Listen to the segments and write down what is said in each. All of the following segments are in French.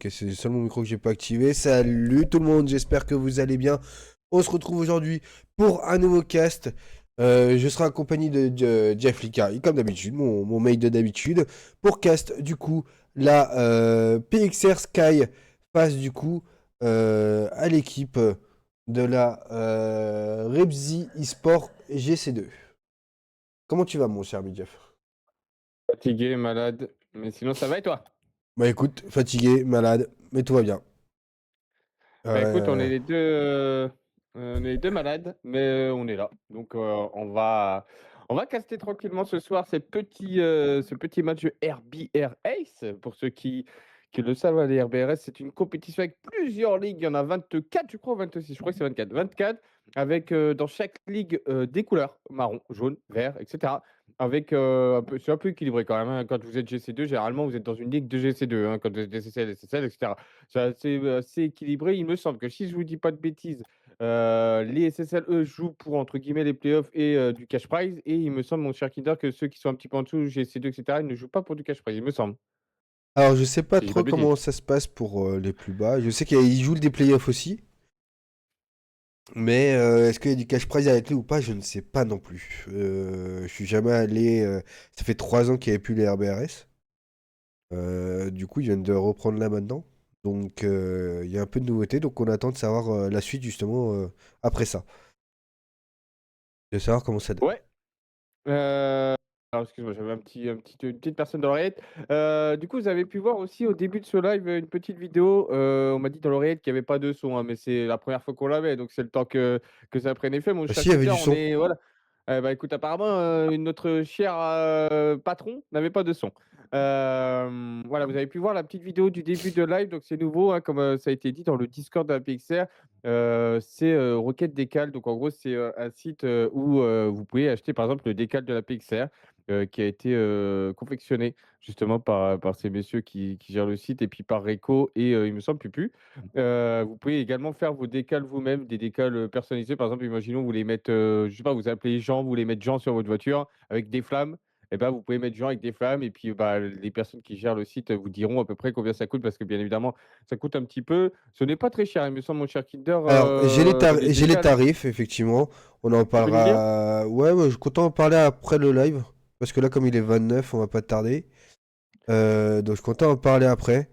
Ok, c'est le seul mon micro que j'ai pas activé. Salut tout le monde, j'espère que vous allez bien. On se retrouve aujourd'hui pour un nouveau cast. Je serai accompagné de Jeff Licari, comme d'habitude, mon mate de d'habitude, pour cast du coup la PXR Sky face du coup à l'équipe de la Rebzy eSport GC2. Comment tu vas mon cher ami Jeff? Fatigué, malade, mais sinon ça va et toi? Bah écoute, fatigué, malade, mais tout va bien. Bah écoute, Euh, on est les deux malades, mais on est là. Donc on va caster tranquillement ce soir ce petit match de RBR Ace. Pour ceux qui le savent, les RBRS, c'est une compétition avec plusieurs ligues. Il y en a 24, je crois, ou 26. Je crois que c'est 24. 24 avec dans chaque ligue des couleurs marron, jaune, vert, etc. Avec c'est un peu équilibré quand même, hein. Quand vous êtes GC2, généralement vous êtes dans une ligue de GC2, hein, quand vous êtes SSL, SSL, etc. C'est assez équilibré. Il me semble que si je vous dis pas de bêtises, les SSLE jouent pour entre guillemets les playoffs et du cash prize. Et il me semble, mon cher Kinder, que ceux qui sont un petit peu en dessous, GC2, etc., ils ne jouent pas pour du cash prize, il me semble. Alors, je sais pas Si je dis pas trop de bêtises. comment ça se passe pour les plus bas. Je sais qu'ils jouent des playoffs aussi. Mais est-ce qu'il y a du cash prize avec lui ou pas, je ne sais pas non plus. Je suis jamais allé. Ça fait 3 ans qu'il n'y avait plus les RBRS. Du coup, ils viennent de reprendre là maintenant. Donc, il y a un peu de nouveauté. Donc, on attend de savoir la suite justement après ça. De savoir comment ça donne. Ouais. Alors excuse-moi, j'avais une petite personne dans l'oreillette. Du coup, vous avez pu voir aussi au début de ce live une petite vidéo. On m'a dit dans l'oreillette qu'il n'y avait pas de son, hein, mais c'est la première fois qu'on l'avait, donc c'est le temps que ça prenne effet. Mon Ah, cher si, il y avait Kinder, du on son. est voilà. Bah écoute, apparemment, notre cher patron n'avait pas de son. Voilà, vous avez pu voir la petite vidéo du début de live, donc c'est nouveau, hein, comme ça a été dit dans le Discord de la PXR. C'est Rocket Décal, donc en gros, c'est un site où vous pouvez acheter par exemple le décal de la PXR qui a été confectionné justement par ces messieurs qui gèrent le site et puis par Reco et il me semble Pupu. Vous pouvez également faire vos décals vous-même, des décals personnalisés. Par exemple, imaginons vous voulez mettre, je sais pas, vous appelez Jean, vous voulez mettre Jean sur votre voiture avec des flammes. Et ben, vous pouvez mettre Jean avec des flammes et puis bah, les personnes qui gèrent le site vous diront à peu près combien ça coûte parce que bien évidemment, ça coûte un petit peu. Ce n'est pas très cher, il me semble, mon cher Kinder, Alors, les j'ai les décals. tarifs, effectivement. On en Tu peux nous dire? parlera. Ouais, ouais, je suis content d'en parler après le live. Parce que là, comme il est 29, on va pas tarder. Donc, je suis content d'en parler après.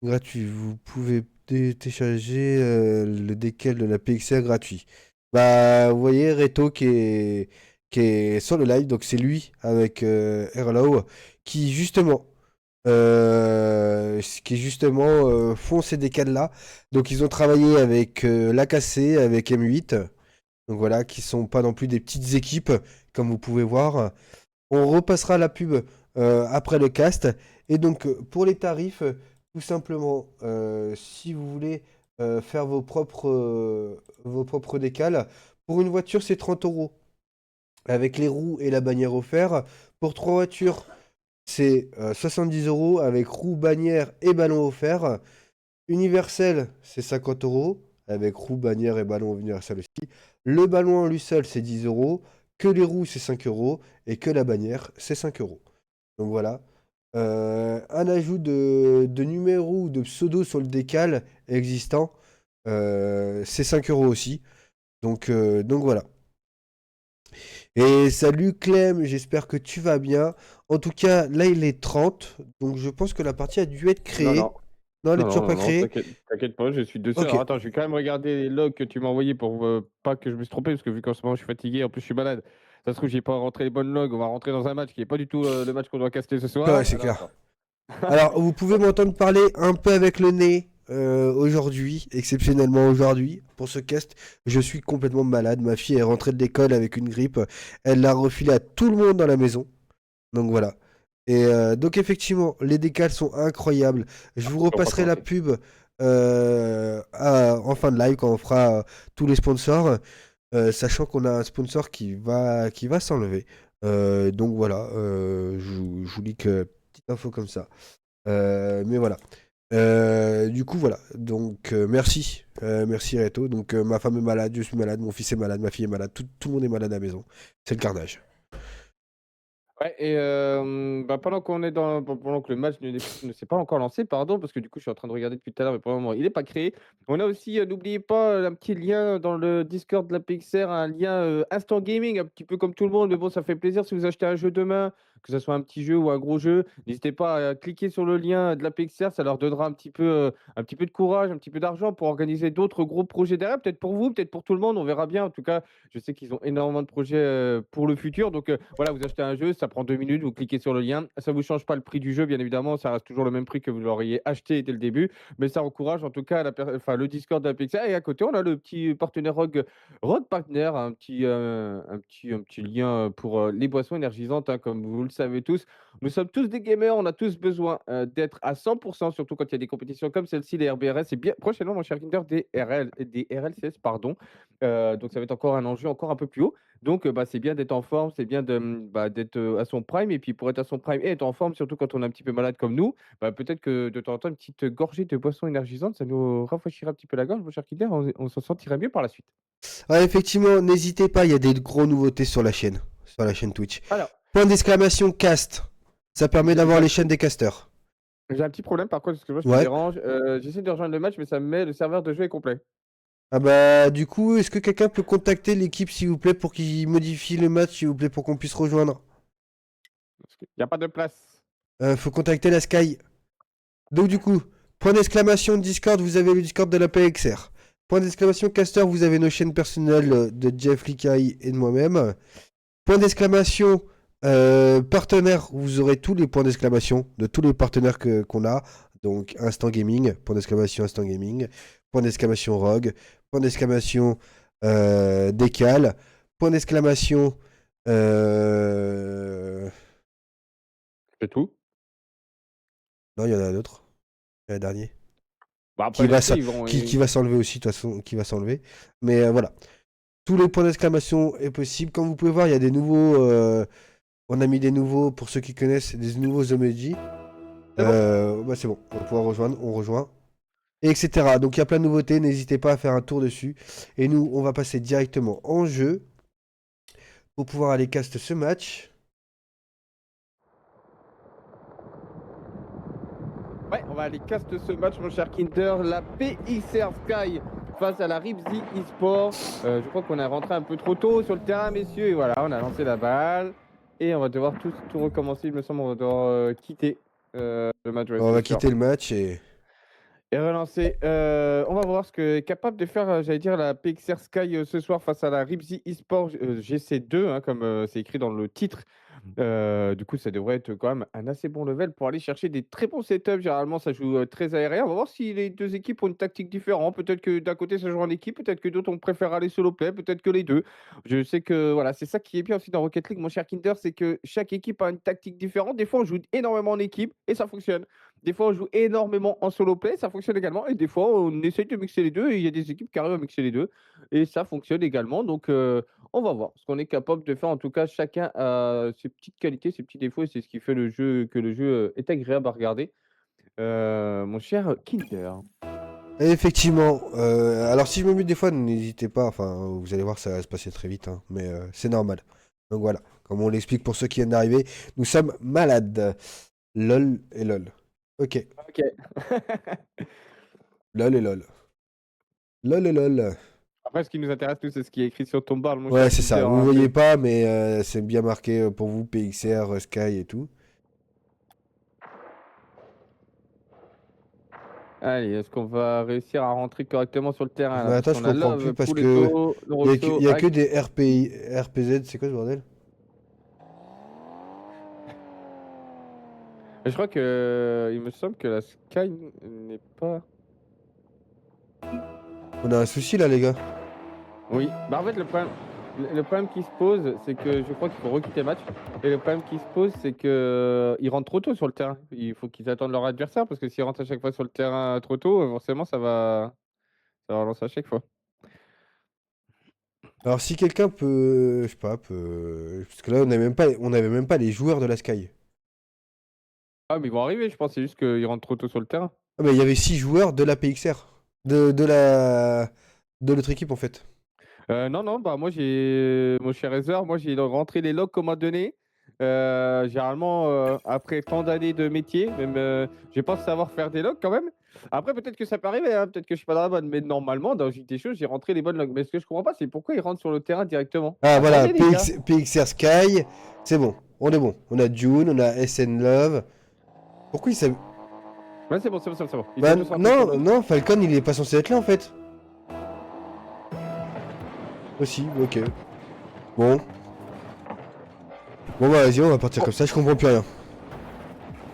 Gratuit. Vous pouvez télécharger le décal de la PXR gratuit. Bah, vous voyez Reto qui est sur le live. Donc, c'est lui avec Erlow qui justement font ces décals-là. Donc, ils ont travaillé avec l'AKC, avec M8. Donc, voilà, qui sont pas non plus des petites équipes, comme vous pouvez voir. On repassera la pub après le cast. Et donc, pour les tarifs, tout simplement, si vous voulez faire vos propres décals, pour une voiture, c'est 30 euros avec les roues et la bannière offert. Pour 3 voitures, c'est 70 euros avec roues, bannière et ballon offert. Universel, c'est 50 euros avec roue, bannière et ballon universel aussi. Le ballon en lui seul, c'est 10 euros. Que les roues, c'est 5 euros. Et que la bannière, c'est 5 euros. Donc voilà. Un ajout de numéro ou de pseudo sur le décal existant, c'est 5 euros aussi. Donc voilà. Et salut Clem, j'espère que tu vas bien. En tout cas, là il est 30, donc je pense que la partie a dû être Non, créée. non. Non, elle est Non, toujours non, non, pas non, créée. t'inquiète pas, je suis dessus. Ok. Alors attends, je vais quand même regarder les logs que tu m'as envoyés pour pas que je me suis trompé, parce que vu qu'en ce moment je suis fatigué, en plus je suis malade. Ça se trouve, j'ai pas rentré les bonnes logs. On va rentrer dans un match qui est pas du tout le match qu'on doit caster ce Ouais, soir. c'est Alors clair. attends. Alors, vous pouvez m'entendre parler un peu avec le nez aujourd'hui, exceptionnellement aujourd'hui, pour ce cast. Je suis complètement malade. Ma fille est rentrée de l'école avec une grippe. Elle l'a refilé à tout le monde dans la maison. Donc voilà. Et donc effectivement, les décals sont incroyables. Je vous Je comprends repasserai la commenter. pub en fin de live quand on fera tous les sponsors, sachant qu'on a un sponsor qui va s'enlever. Donc voilà, je vous lis que petite info comme ça. Mais voilà. Du coup, voilà. Donc, merci. Merci, Reto. Donc, ma femme est malade, je suis malade, mon fils est malade, ma fille est malade, tout le monde est malade à la maison. C'est le carnage. Ouais, et bah, pendant qu'on est pendant que le match ne s'est pas encore lancé, pardon, parce que du coup, je suis en train de regarder depuis tout à l'heure, mais pour le moment, il n'est pas créé. On a aussi, n'oubliez pas, un petit lien dans le Discord de la PXR, un lien, Instant Gaming, un petit peu comme tout le monde, mais bon, ça fait plaisir si vous achetez un jeu demain, que ça soit un petit jeu ou un gros jeu. N'hésitez pas à cliquer sur le lien de la PXR, ça leur donnera un petit peu de courage, un petit peu d'argent pour organiser d'autres gros projets derrière, peut-être pour vous, peut-être pour tout le monde, on verra bien. En tout cas, je sais qu'ils ont énormément de projets, pour le futur. Donc, voilà, vous achetez un jeu, ça prend 2 minutes, vous cliquez sur le lien. Ça ne vous change pas le prix du jeu, bien évidemment, ça reste toujours le même prix que vous l'auriez acheté dès le début. Mais ça encourage en tout cas le Discord d'Apexia. Et à côté, on a le petit partenaire Rogue Partner, un petit lien pour les boissons énergisantes, hein, comme vous le savez tous. Nous sommes tous des gamers, on a tous besoin d'être à 100%, surtout quand il y a des compétitions comme celle-ci, les RBRS. Et bien prochainement, mon cher Kinder, des RLCS, pardon. Donc ça va être encore un enjeu encore un peu plus haut. Donc bah, c'est bien d'être en forme, c'est bien d'être à son prime. Et puis pour être à son prime et être en forme, surtout quand on est un petit peu malade comme nous, bah, peut-être que de temps en temps, une petite gorgée de boisson énergisante, ça nous rafraîchira un petit peu la gorge, mon cher Kinder, on s'en sentirait mieux par la suite. Ah, effectivement, n'hésitez pas, il y a des gros nouveautés sur la chaîne Twitch. Alors, Point d'exclamation cast. Ça permet j'ai d'avoir j'ai un les chaînes des casters. j'ai un petit problème par contre, parce que moi je te Ouais. dérange. J'essaie de rejoindre le match, mais ça me met le serveur de jeu est complet. Ah bah du coup, est-ce que quelqu'un peut contacter l'équipe s'il vous plaît pour qu'ils modifient le match s'il vous plaît pour qu'on puisse rejoindre? Il n'y a pas de place. Faut contacter la Sky. Donc du coup, point d'exclamation Discord, vous avez le Discord de la PXR. Point d'exclamation Caster, vous avez nos chaînes personnelles de Jeff Likai et de moi-même. Point d'exclamation partenaire, vous aurez tous les points d'exclamation de tous les partenaires qu'on a. Donc Instant Gaming, point d'exclamation Instant Gaming, point d'exclamation Rogue, point d'exclamation Décal, point d'exclamation C'est tout. non, il y en a un autre, il y en a un dernier. Bah après les autres, ils vont. Qui va s'enlever aussi, de toute façon, qui va s'enlever. Mais voilà. Tous les points d'exclamation est possible. Comme vous pouvez voir, il y a des nouveaux. On a mis des nouveaux, pour ceux qui connaissent, des nouveaux emojis. C'est bon? Bah c'est bon, on va pouvoir rejoindre, on rejoint. Et etc. Donc il y a plein de nouveautés, n'hésitez pas à faire un tour dessus. Et nous, on va passer directement en jeu pour pouvoir aller cast ce match. Ouais, on va aller cast ce match, mon cher Kinder. La PXR Sky face à la Ripsy eSport. Je crois qu'on est rentré un peu trop tôt sur le terrain, messieurs. Et voilà, on a lancé la balle. Et on va devoir tout recommencer. Il me semble on va devoir quitter le match. Ouais, On c'est va sûr. quitter le match et. Et relancer. On va voir ce que est capable de faire, j'allais dire, la PXR Sky ce soir face à la Ripsy eSport GC2, hein, comme c'est écrit dans le titre. Du coup, ça devrait être quand même un assez bon level pour aller chercher des très bons setups. Généralement, ça joue très aérien. On va voir si les deux équipes ont une tactique différente. Peut-être que d'un côté, ça joue en équipe. Peut-être que d'autres, on préfère aller solo play. Peut-être que les deux. Je sais que voilà, c'est ça qui est bien aussi dans Rocket League, mon cher Kinder, c'est que chaque équipe a une tactique différente. Des fois, on joue énormément en équipe et ça fonctionne. Des fois, on joue énormément en solo play, ça fonctionne également. Et des fois, on essaye de mixer les deux et il y a des équipes qui arrivent à mixer les deux et ça fonctionne également. Donc, on va voir ce qu'on est capable de faire. En tout cas, chacun a ses petites qualités, ses petits défauts et c'est ce qui fait que le jeu est agréable à regarder. Mon cher Kinder. Et effectivement, alors si je me mute des fois, n'hésitez pas, enfin vous allez voir, ça va se passer très vite, hein, mais c'est normal. Donc voilà, comme on l'explique pour ceux qui viennent d'arriver, nous sommes malades. LOL et LOL. Ok, Ok. LOL et LOL. LOL et LOL. Après, ce qui nous intéresse, nous, c'est ce qui est écrit sur ton bar, mon Ouais, cher c'est ça, Kinder, vous hein. voyez pas, mais c'est bien marqué pour vous, PXR, Sky et tout. Allez, est-ce qu'on va réussir à rentrer correctement sur le terrain là? Mais Parce attends, je qu'on a comprends plus Love, parce que Pouletto, il Rosso, y a que Hack. des RPI, RPZ, c'est quoi ce bordel? Je crois que il me semble que la Sky n'est pas. On a un souci là, les gars. Oui, bah en fait le problème qui se pose, c'est que je crois qu'il faut requitter le match. Et le problème qui se pose, c'est que ils rentrent trop tôt sur le terrain. Il faut qu'ils attendent leur adversaire parce que s'ils rentrent à chaque fois sur le terrain trop tôt, forcément ça va relancer à chaque fois. Alors si quelqu'un peut, je sais pas, parce que là on n'avait même pas les joueurs de la Sky. Ah mais ils vont arriver, je pense, c'est juste qu'ils rentrent trop tôt sur le terrain. Ah, mais il y avait 6 joueurs de la PXR. De l'autre équipe en fait. Non, non, bah moi j'ai mon cher Heather, moi j'ai rentré les logs qu'on m'a donné. Généralement, après tant d'années de métier, même, je pense savoir faire des logs quand même. Après, peut-être que ça peut arriver, hein, peut-être que je suis pas dans la bonne, mais normalement, dans JT Show, j'ai rentré les bonnes logs. Mais ce que je comprends pas, c'est pourquoi ils rentrent sur le terrain directement. Ah Ah, ça y voilà, est, les gars. PXR Sky, c'est bon, on est bon. On a June, on a SN Love. Pourquoi il s'est... Ouais, c'est bon, c'est bon, c'est bon, c'est bon. Ils sont Bah tous rentrés sur non, le. non, Falcon il est pas censé être là en fait. Aussi, ok. Bon. Bon bah vas-y, on va partir comme ça, je comprends plus rien.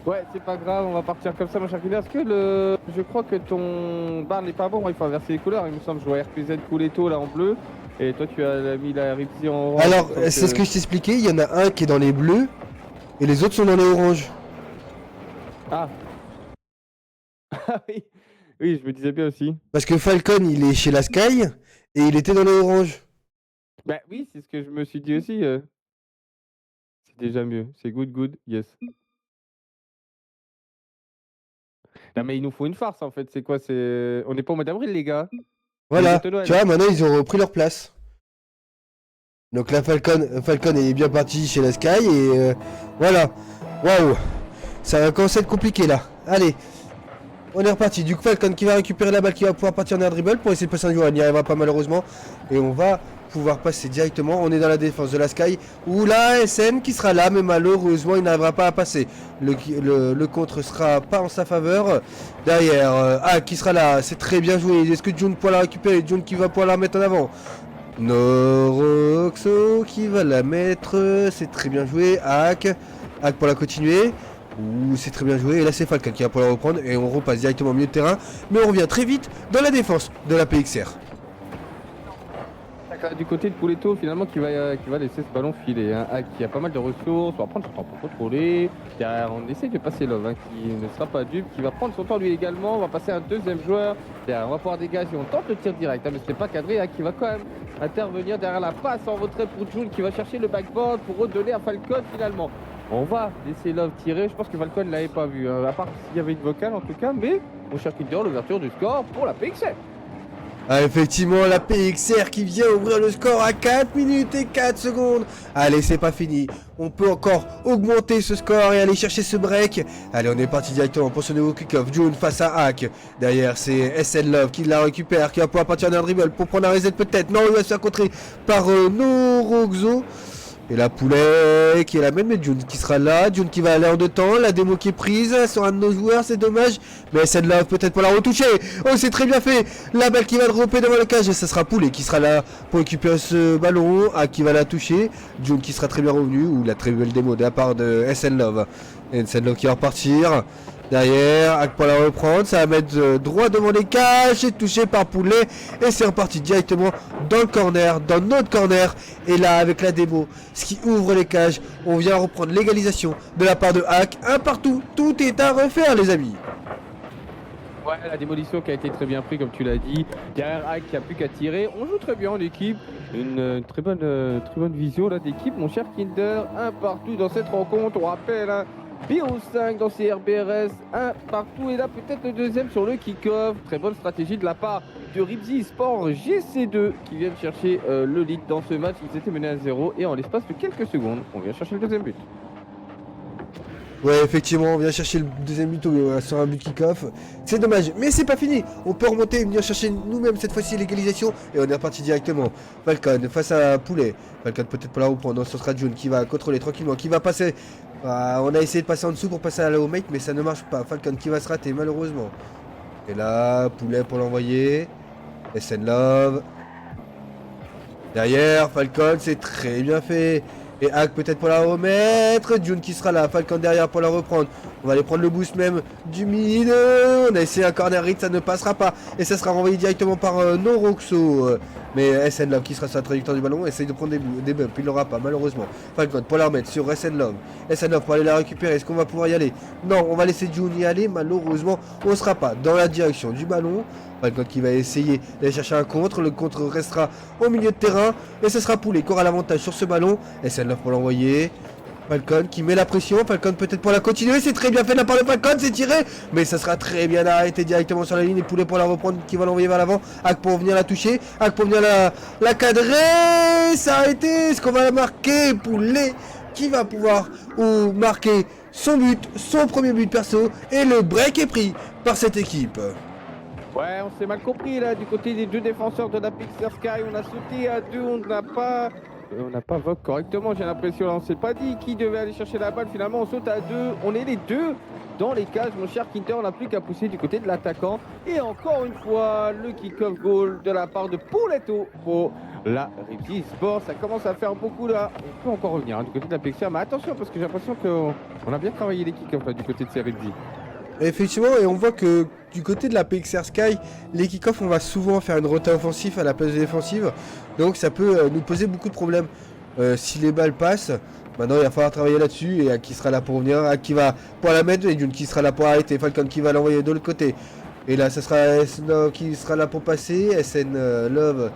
Ouais, c'est pas grave, on va partir comme ça, mon cher Killer. Est-ce que le. Je crois que ton bar n'est pas bon, il faut inverser les couleurs. Il me semble, je vois RPZ Couletto là en bleu. Et toi, tu as mis la Ripsy en orange. Alors, il me semble c'est ce que je t'expliquais, il y en a un qui est dans les bleus et les autres sont dans les oranges. Ah. Ah oui. Oui, je me disais bien aussi. Parce que Falcon il est chez la Sky et il était dans les oranges. Bah oui, c'est ce que je me suis dit aussi. C'est déjà mieux. C'est good, good, yes. Non, mais il nous faut une farce en fait. C'est quoi? C'est. On n'est pas au mois d'avril, les gars. Voilà, Bientôt Noël. tu vois, maintenant ils ont repris leur place. Donc la Falcon est bien parti chez la Sky et voilà. Waouh, ça va commencer à être compliqué là. Allez, on est reparti. Du coup, Falcon qui va récupérer la balle, qui va pouvoir partir en air dribble pour essayer de passer un joueur. Il n'y arrivera pas malheureusement. Et on va pouvoir passer directement. On est dans la défense de la Sky. Ou la SN qui sera là, mais malheureusement, il n'arrivera pas à passer. Le contre sera pas en sa faveur. Derrière, qui sera là. C'est très bien joué. Est-ce que June pourra la récupérer? June qui va pouvoir la mettre en avant. Noroxo qui va la mettre. C'est très bien joué. Hack pour la continuer. Ouh, c'est très bien joué. Et là, c'est Falcon qui va pouvoir la reprendre. Et on repasse directement au milieu de terrain. Mais on revient très vite dans la défense de la PXR. Du côté de Pouletto, finalement, qui va laisser ce ballon filer. Hein. Ah, qui a pas mal de ressources. On va prendre son temps pour contrôler. Derrière, on essaie de passer Love, hein, qui ne sera pas dupe, qui va prendre son temps lui également. On va passer un deuxième joueur. Derrière, on va pouvoir dégager. On tente le tir direct, hein, mais ce n'est pas cadré. Hein, qui va quand même intervenir derrière la passe en retrait pour June, qui va chercher le backboard pour redonner à Falcon finalement. On va laisser Love tirer. Je pense que Falcon ne l'avait pas vu, hein, à part s'il y avait une vocale en tout cas. Mais on cherche l'ouverture du score pour la PXR. Ah, effectivement, la PXR qui vient ouvrir le score à 4 minutes et 4 secondes. Allez, c'est pas fini. On peut encore augmenter ce score et aller chercher ce break. Allez, on est parti directement pour ce nouveau kick-off. June face à Hack. Derrière, c'est SN Love qui la récupère, qui va pouvoir partir d'un dribble pour prendre un reset peut-être. Non, il va se faire contrer par Noroxo. Et la poulet qui est la même, mais June qui sera là, June qui va aller en deux temps, la démo qui est prise sur un de nos joueurs, c'est dommage, mais SN Love peut-être pour la retoucher. Oh, c'est très bien fait, la balle qui va dropper devant le cage et ça sera Poulet qui sera là pour récupérer ce ballon, qui va la toucher, June qui sera très bien revenu, ou la très belle démo de la part de SN Love. Et SN Love qui va repartir. Derrière, Hack pour la reprendre, ça va mettre droit devant les cages, c'est touché par Poulet et c'est reparti directement dans le corner, dans notre corner. Et là, avec la démo, ce qui ouvre les cages, on vient reprendre l'égalisation de la part de Hack. Un partout, tout est à refaire les amis. Ouais, la démolition qui a été très bien prise comme tu l'as dit. Derrière Hack qui a plus qu'à tirer. On joue très bien en équipe. Une très bonne vision là d'équipe, mon cher Kinder. Un partout dans cette rencontre, on rappelle. Hein. BO5 dans ses RBRS, un partout et là peut-être le deuxième sur le kick-off. Très bonne stratégie de la part de Ripsy Sport GC2 qui viennent chercher le lead dans ce match. Ils étaient menés à 0 et en l'espace de quelques secondes, on vient chercher le deuxième but. Ouais, effectivement, on vient chercher le deuxième but sur un but kick-off. C'est dommage, mais c'est pas fini. On peut remonter et venir chercher nous-mêmes cette fois-ci l'égalisation. Et on est reparti directement. Falcon face à Poulet. Falcon peut-être pour la reprendre. Non, ce sera June qui va contrôler tranquillement, qui va passer. On a essayé de passer en dessous pour passer à la home, mais ça ne marche pas. Falcon qui va se rater malheureusement. Et là, Poulet pour l'envoyer. SN Love. Derrière, Falcon, c'est très bien fait. Et Hack peut-être pour la remettre. June qui sera là. Falcon derrière pour la reprendre. On va aller prendre le boost même du mid. On a essayé un corner hit, ça ne passera pas. Et ça sera renvoyé directement par Noroxo. Mais SN Love qui sera sur la trajectoire du ballon. Essaye de prendre des bumps. Il l'aura pas malheureusement. Falcon pour la remettre sur SN Love. SN Love pour aller la récupérer. Est-ce qu'on va pouvoir y aller? Non, on va laisser June y aller. Malheureusement, on ne sera pas dans la direction du ballon. Falcon qui va essayer d'aller chercher un contre. Le contre restera au milieu de terrain. Et ce sera Poulet qui aura l'avantage sur ce ballon. SN Love pour l'envoyer. Falcon qui met la pression. Falcon peut-être pour la continuer. C'est très bien fait de la part de Falcon. C'est tiré. Mais ça sera très bien arrêté directement sur la ligne. Et Poulet pour la reprendre qui va l'envoyer vers l'avant. Hack pour venir la toucher. Hack pour venir la cadrer. Ça a été. Est-ce qu'on va la marquer? Poulet qui va pouvoir marquer son but, son premier but perso, et le break est pris par cette équipe. Ouais, on s'est mal compris là du côté des deux défenseurs de la Pixel Sky. On a sauté à deux, on n'a pas vogue correctement, j'ai l'impression. On s'est pas dit qui devait aller chercher la balle. Finalement, on saute à deux. On est les deux dans les cages, mon cher Kinter. On n'a plus qu'à pousser du côté de l'attaquant. Et encore une fois, le kick-off goal de la part de Pouletto pour la Ripsy Sport. Ça commence à faire beaucoup là. On peut encore revenir du côté de la Pixel. Mais attention, parce que j'ai l'impression qu'on a bien travaillé les kick-offs là du côté de ces Ripsy. Effectivement, et on voit que du côté de la PXR Sky, les kick-offs, on va souvent faire une rota offensive à la place défensive. Donc ça peut nous poser beaucoup de problèmes. Si les balles passent, maintenant il va falloir travailler là-dessus. Et à qui sera là pour revenir, à qui va pour la mettre, et June qui sera là pour arrêter, Falcon qui va l'envoyer de l'autre côté. Et là, ça sera SN qui sera là pour passer, SN Love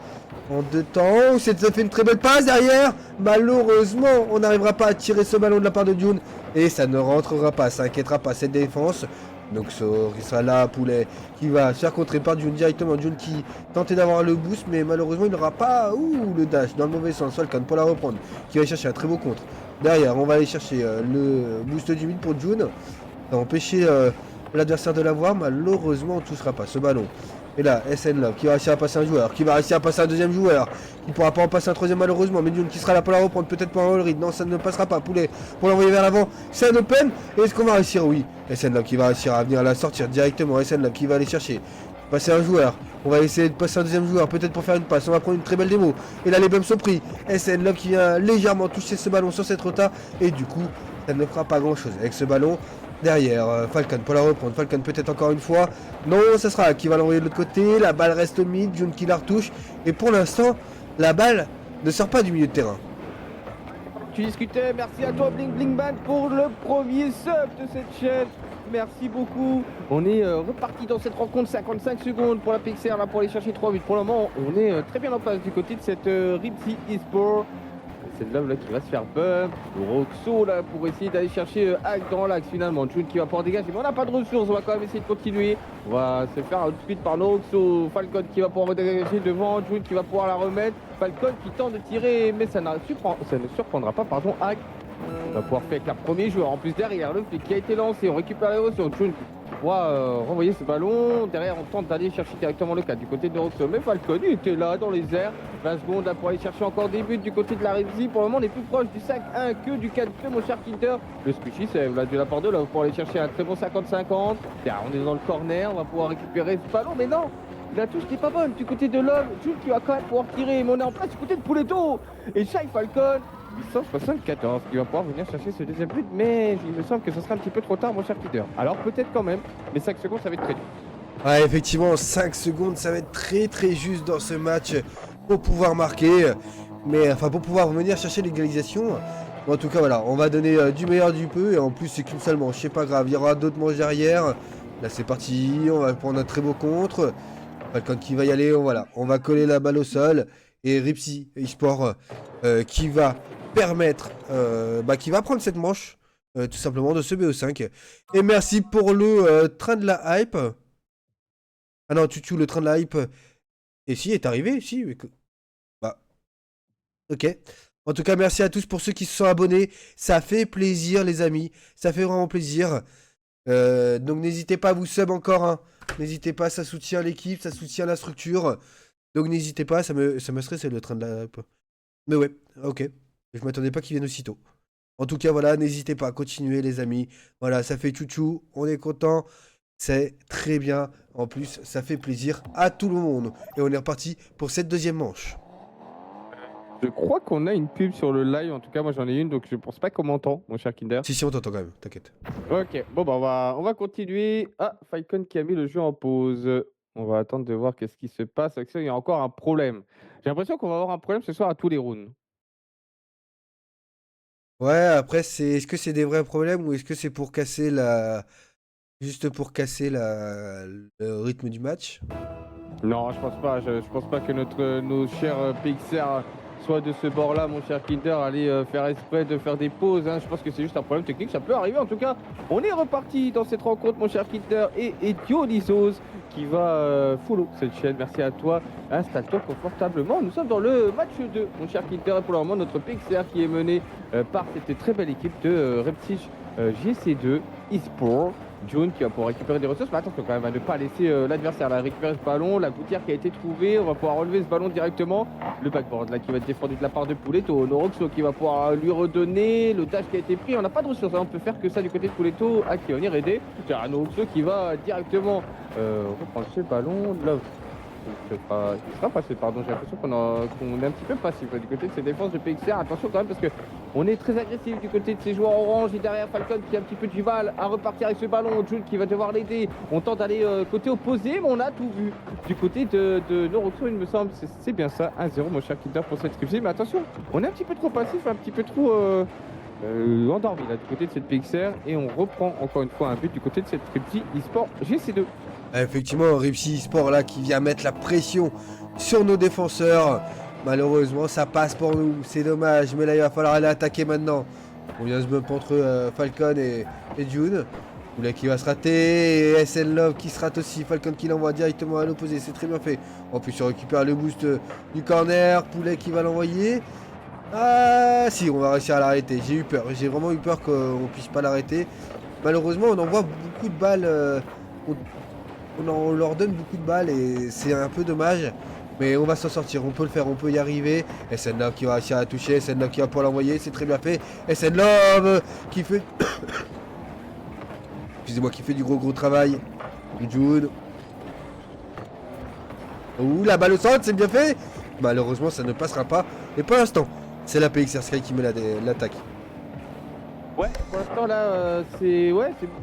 en deux temps. Ça fait une très belle passe derrière. Malheureusement, on n'arrivera pas à tirer ce ballon de la part de June. Et ça ne rentrera pas, ça inquiétera pas cette défense. Donc qui sera là, Poulet, qui va se faire contrer par June directement. June qui tentait d'avoir le boost, mais malheureusement il n'aura pas le dash dans le mauvais sens. Falcon pour la reprendre, qui va chercher un très beau contre. Derrière, on va aller chercher le boost du mid pour June. Ça va empêcher l'adversaire de l'avoir. Malheureusement, on ne touchera pas ce ballon. Et là, SN Love qui va réussir à passer un joueur, qui va réussir à passer un deuxième joueur, qui ne pourra pas en passer un troisième malheureusement, mais June qui sera là pour la reprendre, peut-être pour un all-read. Non, ça ne passera pas. Poulet pour l'envoyer vers l'avant. C'est un open. Est-ce qu'on va réussir? Oui. SN Love qui va réussir à venir la sortir directement. SN Love qui va aller chercher. Passer un joueur. On va essayer de passer un deuxième joueur, peut-être pour faire une passe. On va prendre une très belle démo. Et là, les bums sont pris. SN Love qui vient légèrement toucher ce ballon sur cette rota. Et du coup, ça ne fera pas grand-chose avec ce ballon. Derrière, Falcon pour la reprendre. Falcon peut-être encore une fois. Non, ça sera qui va l'envoyer de l'autre côté. La balle reste au mid. June qui la retouche. Et pour l'instant, la balle ne sort pas du milieu de terrain. Tu discutais, merci à toi Bling Bling Band pour le premier sub de cette chaîne. Merci beaucoup. On est reparti dans cette rencontre, 55 secondes pour la Pixar là pour aller chercher 3 buts. Pour le moment, on est très bien en place du côté de cette Ripsy eSport. C'est Love là qui va se faire bump. Roxo là pour essayer d'aller chercher Hack dans l'axe finalement. June qui va pouvoir dégager, mais on n'a pas de ressources. On va quand même essayer de continuer. On va se faire outspeed par Roxo. Falcon qui va pouvoir dégager devant. June qui va pouvoir la remettre. Falcon qui tente de tirer, mais ça ne surprendra pas, pardon, Hack. On va pouvoir faire avec la premier joueur. En plus derrière, le flic qui a été lancé. On récupère les ressources. June pourra renvoyer ce ballon. Derrière, on tente d'aller chercher directement le 4 du côté de Roxo. Mais Falcon il était là dans les airs. 20 secondes là pour aller chercher encore des buts du côté de la Ripsy. Pour le moment, on est plus proche du 5-1 que du 4-2, mon cher Kinder. Le squishy, c'est là de la part de là pour aller chercher un très bon 50-50. Derrière, on est dans le corner. On va pouvoir récupérer ce ballon. Mais non! La touche n'est pas bonne du côté de Love. June qui va quand même pouvoir tirer. Mais on est en place du côté de Pouletto. Et Shai Falcon. 874 qui va pouvoir venir chercher ce deuxième but, mais il me semble que ce sera un petit peu trop tard, mon cher Peter. Alors peut-être quand même, mais 5 secondes ça va être très dur. Ouais, effectivement, 5 secondes, ça va être très très juste dans ce match pour pouvoir marquer, mais enfin pour pouvoir venir chercher l'égalisation. En tout cas, voilà, on va donner du meilleur du peu, et en plus c'est qu'une seule manche, c'est pas grave, il y aura d'autres manches derrière. Là c'est parti, on va prendre un très beau contre. Falcon qui va y aller, voilà, on va coller la balle au sol, et Ripsy eSport qui va permettre, qui va prendre cette manche, tout simplement, de ce BO5. Et merci pour le train de la hype. Ah non, Tutu, le train de la hype. Et si, est arrivé, si. Bah, ok. En tout cas, merci à tous pour ceux qui se sont abonnés. Ça fait plaisir, les amis. Ça fait vraiment plaisir. Donc n'hésitez pas à vous sub encore. Hein. N'hésitez pas, ça soutient l'équipe, ça soutient la structure. Donc n'hésitez pas, ça me stresse le train de la hype. Mais ouais, ok. Je m'attendais pas qu'il vienne aussitôt. En tout cas, voilà, n'hésitez pas à continuer, les amis. Voilà, ça fait chouchou, on est content. C'est très bien. En plus, ça fait plaisir à tout le monde. Et on est reparti pour cette deuxième manche. Je crois qu'on a une pub sur le live. En tout cas, moi j'en ai une, donc je pense pas qu'on m'entend, mon cher Kinder. Si, on t'entend quand même, t'inquiète. Ok, bon, bah on va continuer. Ah, Falcon qui a mis le jeu en pause. On va attendre de voir qu'est-ce qui se passe. Avec ça, il y a encore un problème. J'ai l'impression qu'on va avoir un problème ce soir à tous les rounds. Ouais, après, est-ce que c'est des vrais problèmes ou est-ce que c'est pour casser la... Juste pour casser le rythme du match? Non, je pense pas. Je pense pas que nos chers Pixar soit de ce bord-là, mon cher Kinder, aller faire exprès de faire des pauses, hein. Je pense que c'est juste un problème technique, ça peut arriver. En tout cas, on est reparti dans cette rencontre, mon cher Kinder, et Dionysos qui va follow cette chaîne. Merci à toi. Installe-toi confortablement. Nous sommes dans le match 2, mon cher Kinder, et pour le moment, notre PXR qui est mené par cette très belle équipe de Reptige GC2 eSport. June qui va pouvoir récupérer des ressources, mais attention quand même à ne pas laisser l'adversaire là récupérer ce ballon, la gouttière qui a été trouvée, on va pouvoir relever ce ballon directement, le backboard là qui va être défendu de la part de Pouletto, Noroxo qui va pouvoir lui redonner, le dash qui a été pris, on n'a pas de ressources, hein. On peut faire que ça du côté de Pouletto, à qui on venir aider, c'est un Noroxo qui va directement reprendre ce ballon, Love. Il sera passé, pardon, j'ai l'impression qu'on est un petit peu passif du côté de ces défenses de PXR. Attention quand même parce que on est très agressif du côté de ces joueurs orange et derrière Falcon qui a un petit peu du mal à repartir avec ce ballon. June qui va devoir l'aider. On tente d'aller côté opposé, mais on a tout vu du côté de Noroxo, il me semble. C'est bien ça, 1-0 mon cher Kinder pour cette scriptie. Mais attention, on est un petit peu trop passif, un petit peu trop endormi là du côté de cette PXR et on reprend encore une fois un but du côté de cette scriptie eSport GC2. Effectivement, Ripsy Sport là qui vient mettre la pression sur nos défenseurs. Malheureusement, ça passe pour nous. C'est dommage, mais là il va falloir aller attaquer maintenant. On vient se bump entre Falcon et June. Poulet qui va se rater et SN Love qui se rate aussi. Falcon qui l'envoie directement à l'opposé. C'est très bien fait. En plus, on récupère le boost du corner. Poulet qui va l'envoyer. Ah si, on va réussir à l'arrêter. J'ai eu peur. J'ai vraiment eu peur qu'on puisse pas l'arrêter. Malheureusement, on envoie beaucoup de balles. On leur donne beaucoup de balles et c'est un peu dommage. Mais on va s'en sortir, on peut le faire, on peut y arriver. SN Love qui va réussir à toucher, SN Love qui va pouvoir l'envoyer, c'est très bien fait. SN Love qui fait... Excusez-moi, qui fait du gros travail. June. Ouh, la balle au centre, c'est bien fait. Malheureusement, ça ne passera pas. Et pour l'instant, c'est la PXR Sky qui met l'attaque. Ouais, pour l'instant là, c'est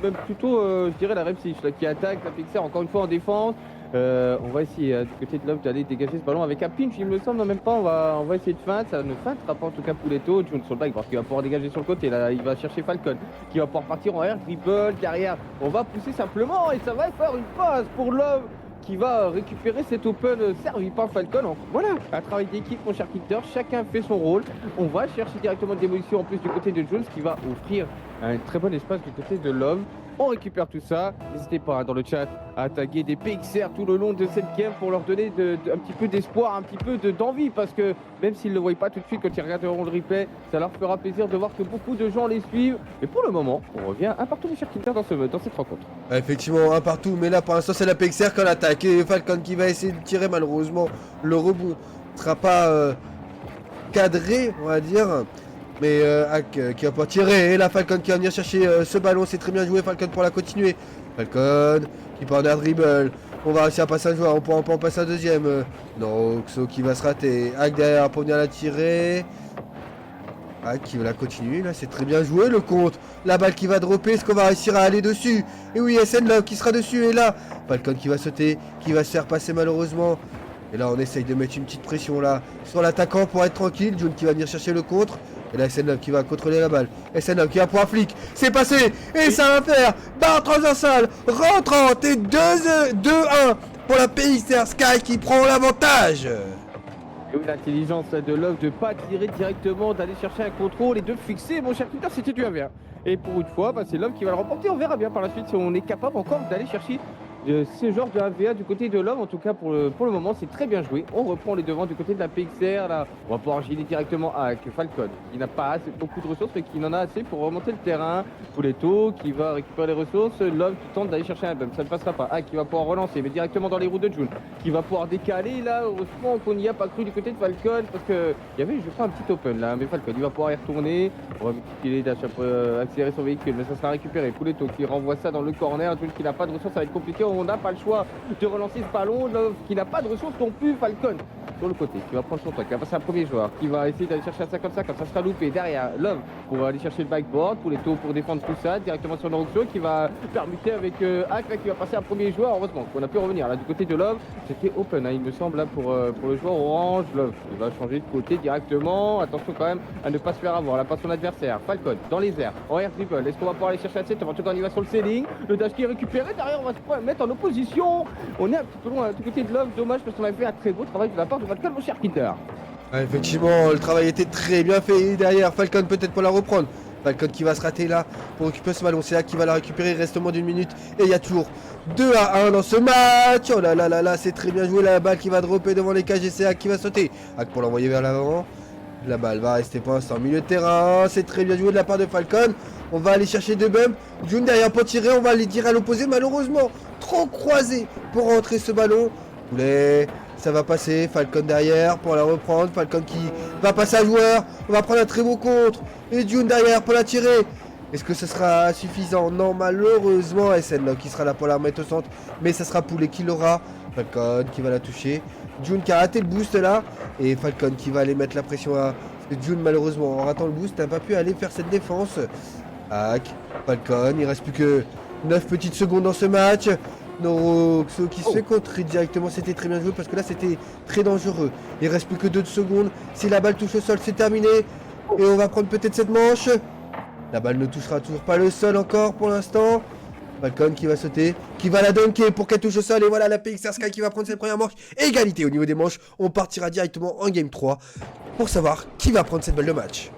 même plutôt, je dirais, la Reptige qui attaque la PXR encore une fois en défense. On va essayer du côté de Love d'aller dégager ce ballon avec un pinch, il me semble, en même temps on va essayer de feinte, ça ne feintera pas en tout cas Pouletto. June sur le back parce qu'il va pouvoir dégager sur le côté, là il va chercher Falcon qui va pouvoir partir en air, dribble derrière, on va pousser simplement et ça va faire une passe pour Love qui va récupérer cet open servi par Falcon. Donc, voilà, un travail d'équipe mon cher Kinder, chacun fait son rôle. On va chercher directement de démolition en plus du côté de Jones qui va offrir un très bon espace du côté de Love. On récupère tout ça. N'hésitez pas dans le chat à taguer des PXR tout le long de cette game pour leur donner un petit peu d'espoir, un petit peu d'envie parce que même s'ils ne le voient pas tout de suite quand ils regarderont le replay, ça leur fera plaisir de voir que beaucoup de gens les suivent. Mais pour le moment, on revient un partout, mes chers Kinder, dans cette rencontre. Effectivement, un partout, mais là pour l'instant c'est la PXR qui attaque et Falcon qui va essayer de tirer. Malheureusement, le rebond ne sera pas cadré, on va dire. Mais Hack qui va pas tirer, et la Falcon qui va venir chercher ce ballon, c'est très bien joué Falcon pour la continuer. Falcon qui part d'un dribble, on va réussir à passer un joueur, on peut en passer un deuxième. Non, Xo qui va se rater, Hack derrière pour venir la tirer. Hack qui va la continuer, là c'est très bien joué le contre. La balle qui va dropper, est-ce qu'on va réussir à aller dessus? Et oui, SN Love qui sera dessus, et là, Falcon qui va sauter, qui va se faire passer malheureusement. Et là on essaye de mettre une petite pression là sur l'attaquant pour être tranquille. June qui va venir chercher le contre. Et là SN Love qui va contrôler la balle. SN Love qui va pour un flic. C'est passé. Et ça va faire barre transversale rentrante et 2-1 pour la PXR Sky qui prend l'avantage. Et oui, l'intelligence de Love de ne pas tirer directement, d'aller chercher un contrôle et de fixer. Mon cher Twitter, c'était du 1v1. Et pour une fois, c'est Love qui va le remporter. On verra bien par la suite si on est capable encore d'aller chercher ce genre de 1v1 du côté de Love. En tout cas, pour le moment, c'est très bien joué. On reprend les devants du côté de la PXR. Là, on va pouvoir giler directement avec Falcon. Il n'a pas beaucoup de ressources, mais qui en a assez pour remonter le terrain. Pouletto qui va récupérer les ressources. Love qui tente d'aller chercher un bump. Ça ne passera pas. Qui va pouvoir relancer, mais directement dans les roues de June. Qui va pouvoir décaler. Là, heureusement qu'on n'y a pas cru du côté de Falcon. Parce qu'il y avait, je crois, un petit open là. Mais Falcon, il va pouvoir y retourner. On va multiplier dash après accélérer son véhicule. Mais ça sera récupéré. Pouletto qui renvoie ça dans le corner. June qui n'a pas de ressources, ça va être compliqué. On n'a pas le choix de relancer ce ballon. Love qui n'a pas de ressources non plus. Falcon sur le côté qui va prendre son temps, qui va passer un premier joueur, qui va essayer d'aller chercher un 50-50, ça sera loupé. Derrière Love pour aller chercher le backboard, Pouletto pour défendre tout ça, directement sur Noroxo qui va permuter avec Hack là, qui va passer un premier joueur. Heureusement qu'on a pu revenir là du côté de Love. C'était open il me semble là pour le joueur orange. Love il va changer de côté directement. Attention quand même à ne pas se faire avoir là par son adversaire. Falcon dans les airs en air dribble. Est-ce qu'on va pouvoir aller chercher un 7? En tout cas on y va sur le ceiling. Le dash qui est récupéré. Derrière on va se mettre en opposition. On est un petit peu loin du côté de Love. Dommage parce qu'on avait fait un très beau travail de la part de Falcon, mon cher Kinder. Ah, effectivement, le travail était très bien fait. Et derrière, Falcon peut-être pour la reprendre. Falcon qui va se rater là pour récupérer ce ballon. C'est là qui va la récupérer. Il reste moins d'une minute. Et il y a toujours 2-1 dans ce match. Oh là là là là, c'est très bien joué. La balle qui va dropper devant les cages. Et c'est Hack qui va sauter. Hack pour l'envoyer vers l'avant. La balle va rester pour l'instant au milieu de terrain. C'est très bien joué de la part de Falcon. On va aller chercher deux bumps. June derrière pour tirer. On va aller tirer à l'opposé. Malheureusement, trop croisé pour rentrer ce ballon. Poulet. Ça va passer, Falcon derrière pour la reprendre, Falcon qui va passer à joueur, on va prendre un très beau contre, et June derrière pour la tirer. Est-ce que ce sera suffisant? Non, malheureusement, SN qui sera là pour la remettre au centre, mais ça sera Poulet qui l'aura. Falcon qui va la toucher, June qui a raté le boost là, et Falcon qui va aller mettre la pression à... June malheureusement en ratant le boost n'a pas pu aller faire cette défense. Hack, Falcon, il reste plus que 9 petites secondes dans ce match. Noroxo qui se fait contrer directement, c'était très bien joué parce que là c'était très dangereux. Il reste plus que 2 secondes. Si la balle touche au sol, c'est terminé. Et on va prendre peut-être cette manche. La balle ne touchera toujours pas le sol encore pour l'instant. Falcon qui va sauter, qui va la dunker pour qu'elle touche au sol. Et voilà la PXR Sky qui va prendre cette première manche. Égalité au niveau des manches. On partira directement en game 3 pour savoir qui va prendre cette balle de match.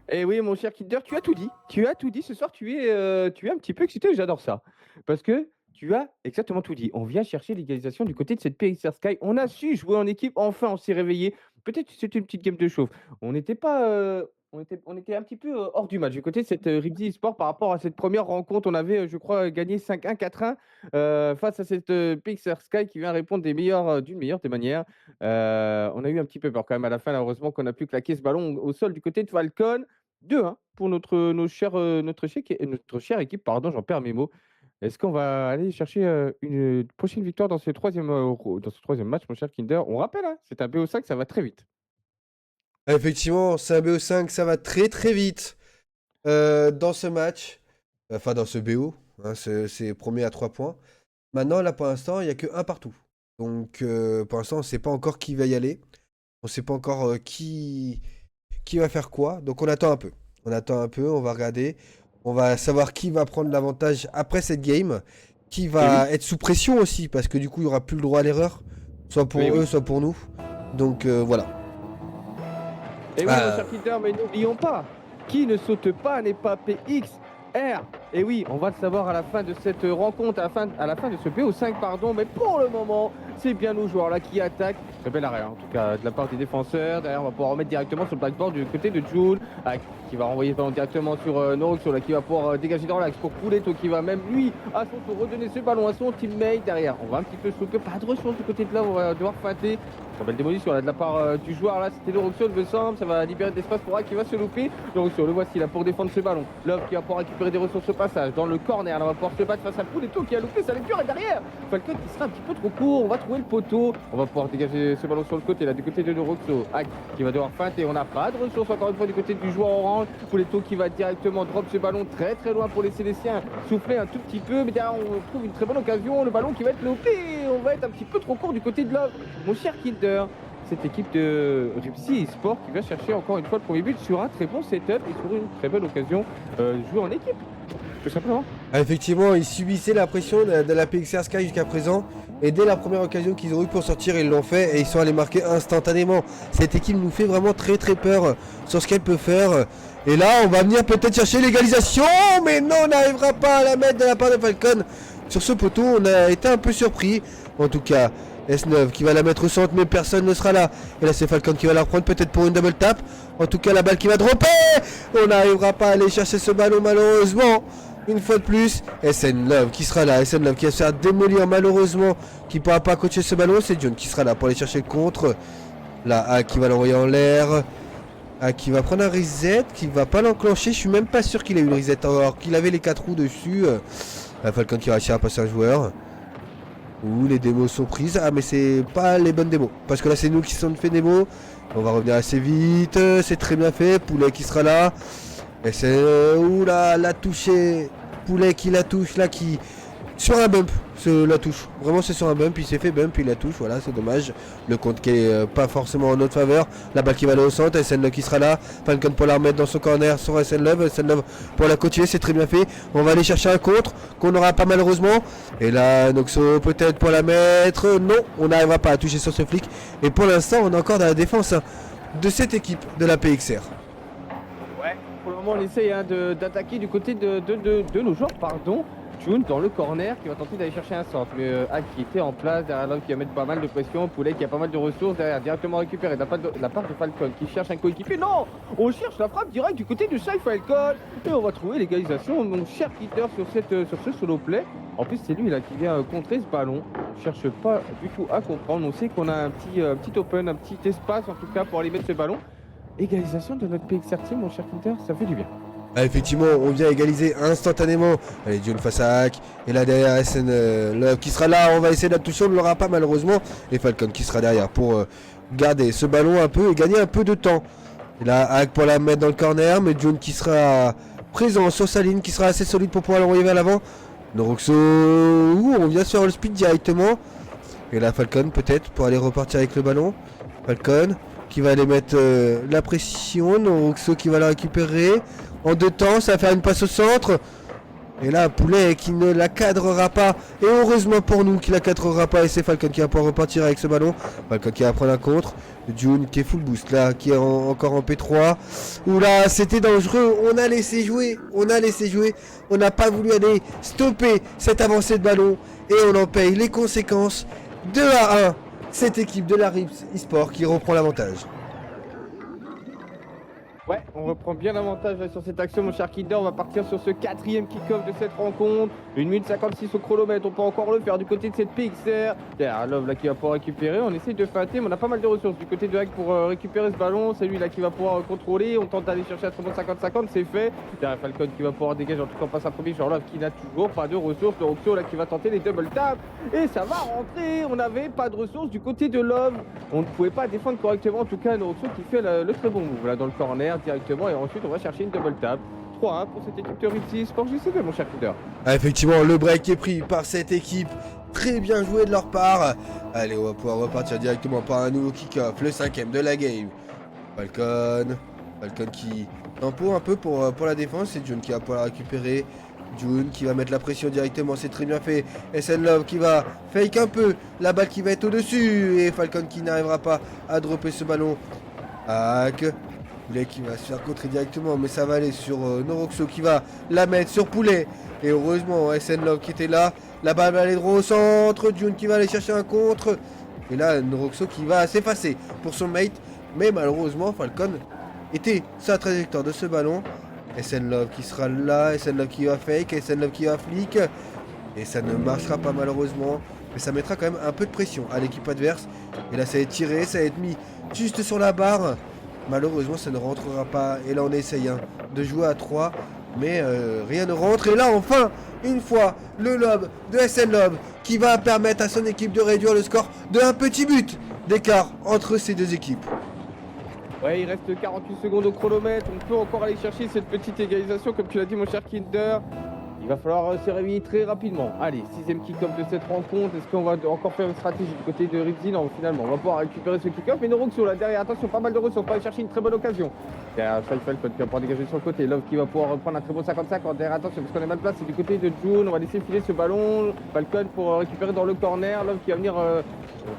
Et oui, mon cher Kinder, tu as tout dit. Tu as tout dit ce soir. Tu es un petit peu excité. J'adore ça. Parce que tu as exactement tout dit. On vient chercher l'égalisation du côté de cette PXR Sky. On a su jouer en équipe. Enfin, on s'est réveillé. Peut-être que c'était une petite game de chauffe. On n'était pas. On était un petit peu hors du match du côté de cette Ribsi Esport par rapport à cette première rencontre. On avait, je crois, gagné 5-1, 4-1 face à cette PXR Sky qui vient répondre d'une meilleure des manières. On a eu un petit peu peur quand même à la fin. Heureusement qu'on a pu claquer ce ballon au sol du côté de Falcon. 2-1 pour notre chère équipe. Pardon, j'en perds mes mots. Est-ce qu'on va aller chercher une prochaine victoire dans ce troisième match, mon cher Kinder? On rappelle, hein, c'est un BO5, ça va très vite. Effectivement, c'est un BO5, ça va très très vite dans ce match. Enfin, dans ce BO. Hein, c'est premier à 3 points. Maintenant, là, pour l'instant, il n'y a que un partout. Donc, pour l'instant, on ne sait pas encore qui va y aller. On ne sait pas encore qui va faire quoi. Donc, on attend un peu. On attend un peu, on va regarder. On va savoir qui va prendre l'avantage après cette game. Qui va être sous pression aussi. Parce que du coup, il n'y aura plus le droit à l'erreur. Soit pour eux, soit pour nous. Donc, voilà. Et oui, mon cher Kinder, mais n'oublions pas, qui ne saute pas n'est pas PXR. Et oui, on va le savoir à la fin de cette rencontre, à la fin de ce BO5, pardon. Mais pour le moment, c'est bien nos joueurs là qui attaquent. Très bel arrêt, en tout cas, de la part des défenseurs. Derrière, on va pouvoir remettre directement sur le backboard du côté de June, qui va renvoyer le ballon directement sur Noroxo, là, qui va pouvoir dégager dans l'axe pour Pouletto, qui va même, lui, à son tour, redonner ce ballon à son teammate. Derrière, on va un petit peu se louper. Pas de ressources du côté de là, on va devoir feinter. Très belle démolition là, de la part du joueur, là, c'était Noroxo, il me semble. Ça va libérer de l'espace pour Hack qui va se louper. Noroxo, le voici là pour défendre ce ballon. Love qui va pouvoir récupérer des ressources au passage. Dans le corner, là, on va pouvoir se battre face à Pouletto qui a loupé sa lecture. Et derrière, Falcon qui sera un petit peu trop court. On va trouver le poteau. On va pouvoir dégager ce ballon sur le côté, là, du côté de Noroxo. Hack qui va devoir feinter. On n'a pas de ressources encore une fois du côté du joueur orange. Pouletto qui va directement drop ce ballon très très loin pour laisser les siens souffler un tout petit peu. Mais derrière, on trouve une très bonne occasion. Le ballon qui va être loupé. On va être un petit peu trop court du côté de Love. Mon cher Kinder, cette équipe de Ripsy Esport qui va chercher encore une fois le premier but sur un très bon setup et sur une très belle occasion de jouer en équipe, tout simplement. Effectivement, ils subissaient la pression de la PXR Sky jusqu'à présent. Et dès la première occasion qu'ils ont eu pour sortir, ils l'ont fait et ils sont allés marquer instantanément. Cette équipe nous fait vraiment très très peur sur ce qu'elle peut faire. Et là, on va venir peut-être chercher l'égalisation, mais non, on n'arrivera pas à la mettre de la part de Falcon. Sur ce poteau, on a été un peu surpris. En tout cas, S9 qui va la mettre au centre, mais personne ne sera là. Et là, c'est Falcon qui va la reprendre peut-être pour une double tap. En tout cas, la balle qui va dropper. On n'arrivera pas à aller chercher ce ballon malheureusement. Une fois de plus, SN Love qui sera là. SN Love qui va se faire démolir malheureusement. Qui ne pourra pas coacher ce ballon. C'est John qui sera là pour aller chercher le contre. Là, A qui va l'envoyer en l'air. A qui va prendre un reset. Qui va pas l'enclencher. Je suis même pas sûr qu'il ait eu le reset. Alors qu'il avait les 4 roues dessus. Falcon qui va réussir à passer un joueur. Ouh, les démos sont prises. Ah, mais c'est pas les bonnes démos. Parce que là, c'est nous qui sommes fait démos. On va revenir assez vite. C'est très bien fait. Poulet qui sera là. Et c'est... Ouh là, la touché. Poulet qui la touche là, qui... Sur un bump, la touche. Vraiment, c'est sur un bump. Il s'est fait bump, il la touche. Voilà, c'est dommage. Le compte qui est pas forcément en notre faveur. La balle qui va aller au centre. SN Love qui sera là. Falcon pour la remettre dans son corner sur SN Love. SN Love pour la continuer, c'est très bien fait. On va aller chercher un contre qu'on n'aura pas malheureusement. Et là, Noxo peut-être pour la mettre. Non, on n'arrivera pas à toucher sur ce flic. Et pour l'instant, on est encore dans la défense. Hein. de cette équipe de la PXR. Ouais, pour le moment, on essaye d'attaquer du côté de nos joueurs, pardon. June dans le corner qui va tenter d'aller chercher un centre. Mais Hack qui était en place, derrière l'homme qui va mettre pas mal de pression. Poulet qui a pas mal de ressources derrière, directement récupéré de la part de Falcon qui cherche un coéquipier. Non, on cherche la frappe directe du côté de Shy Falcon. Et on va trouver l'égalisation. Mon cher Peter sur ce solo play. En plus, c'est lui là qui vient contrer ce ballon. On cherche pas du tout à comprendre. On sait qu'on a un petit open, un petit espace en tout cas pour aller mettre ce ballon. Égalisation de notre PXR team, mon cher Peter, ça fait du bien. Ah, effectivement, on vient égaliser instantanément. Allez, June face à Hack. Et là derrière, SN Love qui sera là. On va essayer de la toucher, on ne l'aura pas malheureusement. Et Falcon qui sera derrière pour garder ce ballon un peu et gagner un peu de temps. Et là, Hack pour la mettre dans le corner. Mais June qui sera présent sur sa ligne, qui sera assez solide pour pouvoir l'envoyer vers l'avant. Noroxo, on vient sur le speed directement. Et là, Falcon peut-être pour aller repartir avec le ballon. Falcon qui va aller mettre la pression. Noroxo qui va la récupérer. En 2 temps, ça va faire une passe au centre. Et là, Poulet qui ne la cadrera pas. Et heureusement pour nous qu'il la cadrera pas. Et c'est Falcon qui va pouvoir repartir avec ce ballon. Falcon qui va prendre un contre. June qui est full boost là, qui est encore en P3. Oula, c'était dangereux. On a laissé jouer. On n'a pas voulu aller stopper cette avancée de ballon. Et on en paye les conséquences. 2-1. Cette équipe de la Rips eSport qui reprend l'avantage. Ouais, on reprend bien l'avantage sur cette action, mon cher Kinder. On va partir sur ce 4e kick-off de cette rencontre. 1 minute 56 au chronomètre. On peut encore le faire du côté de cette PXR. Derrière Love là qui va pouvoir récupérer. On essaye de feinter, mais on a pas mal de ressources du côté de Hack pour récupérer ce ballon. C'est lui là qui va pouvoir contrôler. On tente d'aller chercher un très bon 50-50, c'est fait. Derrière Falcon qui va pouvoir dégager, en tout cas on passe un premier sur Love qui n'a toujours pas de ressources. Le Roxo là qui va tenter les double taps. Et ça va rentrer. On n'avait pas de ressources du côté de Love. On ne pouvait pas défendre correctement. En tout cas, le Roxo qui fait le très bon move là dans le corner directement, et ensuite on va chercher une double tap. 3-1 pour cette équipe de Rips Sport JCB, mon cher Peter. Ah, effectivement, le break est pris par cette équipe. Très bien joué de leur part. Allez, on va pouvoir repartir directement par un nouveau kick-off, le 5e de la game. Falcon qui tempo un peu pour la défense. C'est June qui va pouvoir la récupérer. June qui va mettre la pression directement, c'est très bien fait. SN Love qui va fake un peu. La balle qui va être au-dessus. Et Falcon qui n'arrivera pas à dropper ce ballon. Hack. Poulet qui va se faire contrer directement, mais ça va aller sur Noroxo qui va la mettre sur Poulet. Et heureusement, SN Love qui était là. La balle va aller droit au centre. June qui va aller chercher un contre. Et là, Noroxo qui va s'effacer pour son mate. Mais malheureusement, Falcon était sur la trajectoire de ce ballon. SN Love qui sera là. SN Love qui va fake. SN Love qui va flick. Et ça ne marchera pas malheureusement. Mais ça mettra quand même un peu de pression à l'équipe adverse. Et là, ça va être tiré. Ça va être mis juste sur la barre. Malheureusement, ça ne rentrera pas. Et là, on essaye de jouer à 3. Mais rien ne rentre. Et là, enfin, une fois, le lob de SN Love qui va permettre à son équipe de réduire le score de un petit but d'écart entre ces deux équipes. Ouais, il reste 48 secondes au chronomètre. On peut encore aller chercher cette petite égalisation, comme tu l'as dit, mon cher Kinder. Il va falloir se réveiller très rapidement. Allez, 6e kick-off de cette rencontre. Est-ce qu'on va encore faire une stratégie du côté de Ripsy? Non, finalement, on va pouvoir récupérer ce kick-off. Mais Noroxo là derrière, attention, pas mal de ressources. On va aller chercher une très bonne occasion. Derrière Falcon qui va pouvoir dégager sur le côté. Love qui va pouvoir reprendre un très bon 55. Derrière, attention, parce qu'on est mal placé du côté de June. On va laisser filer ce ballon. Falcon pour récupérer dans le corner. Love qui va venir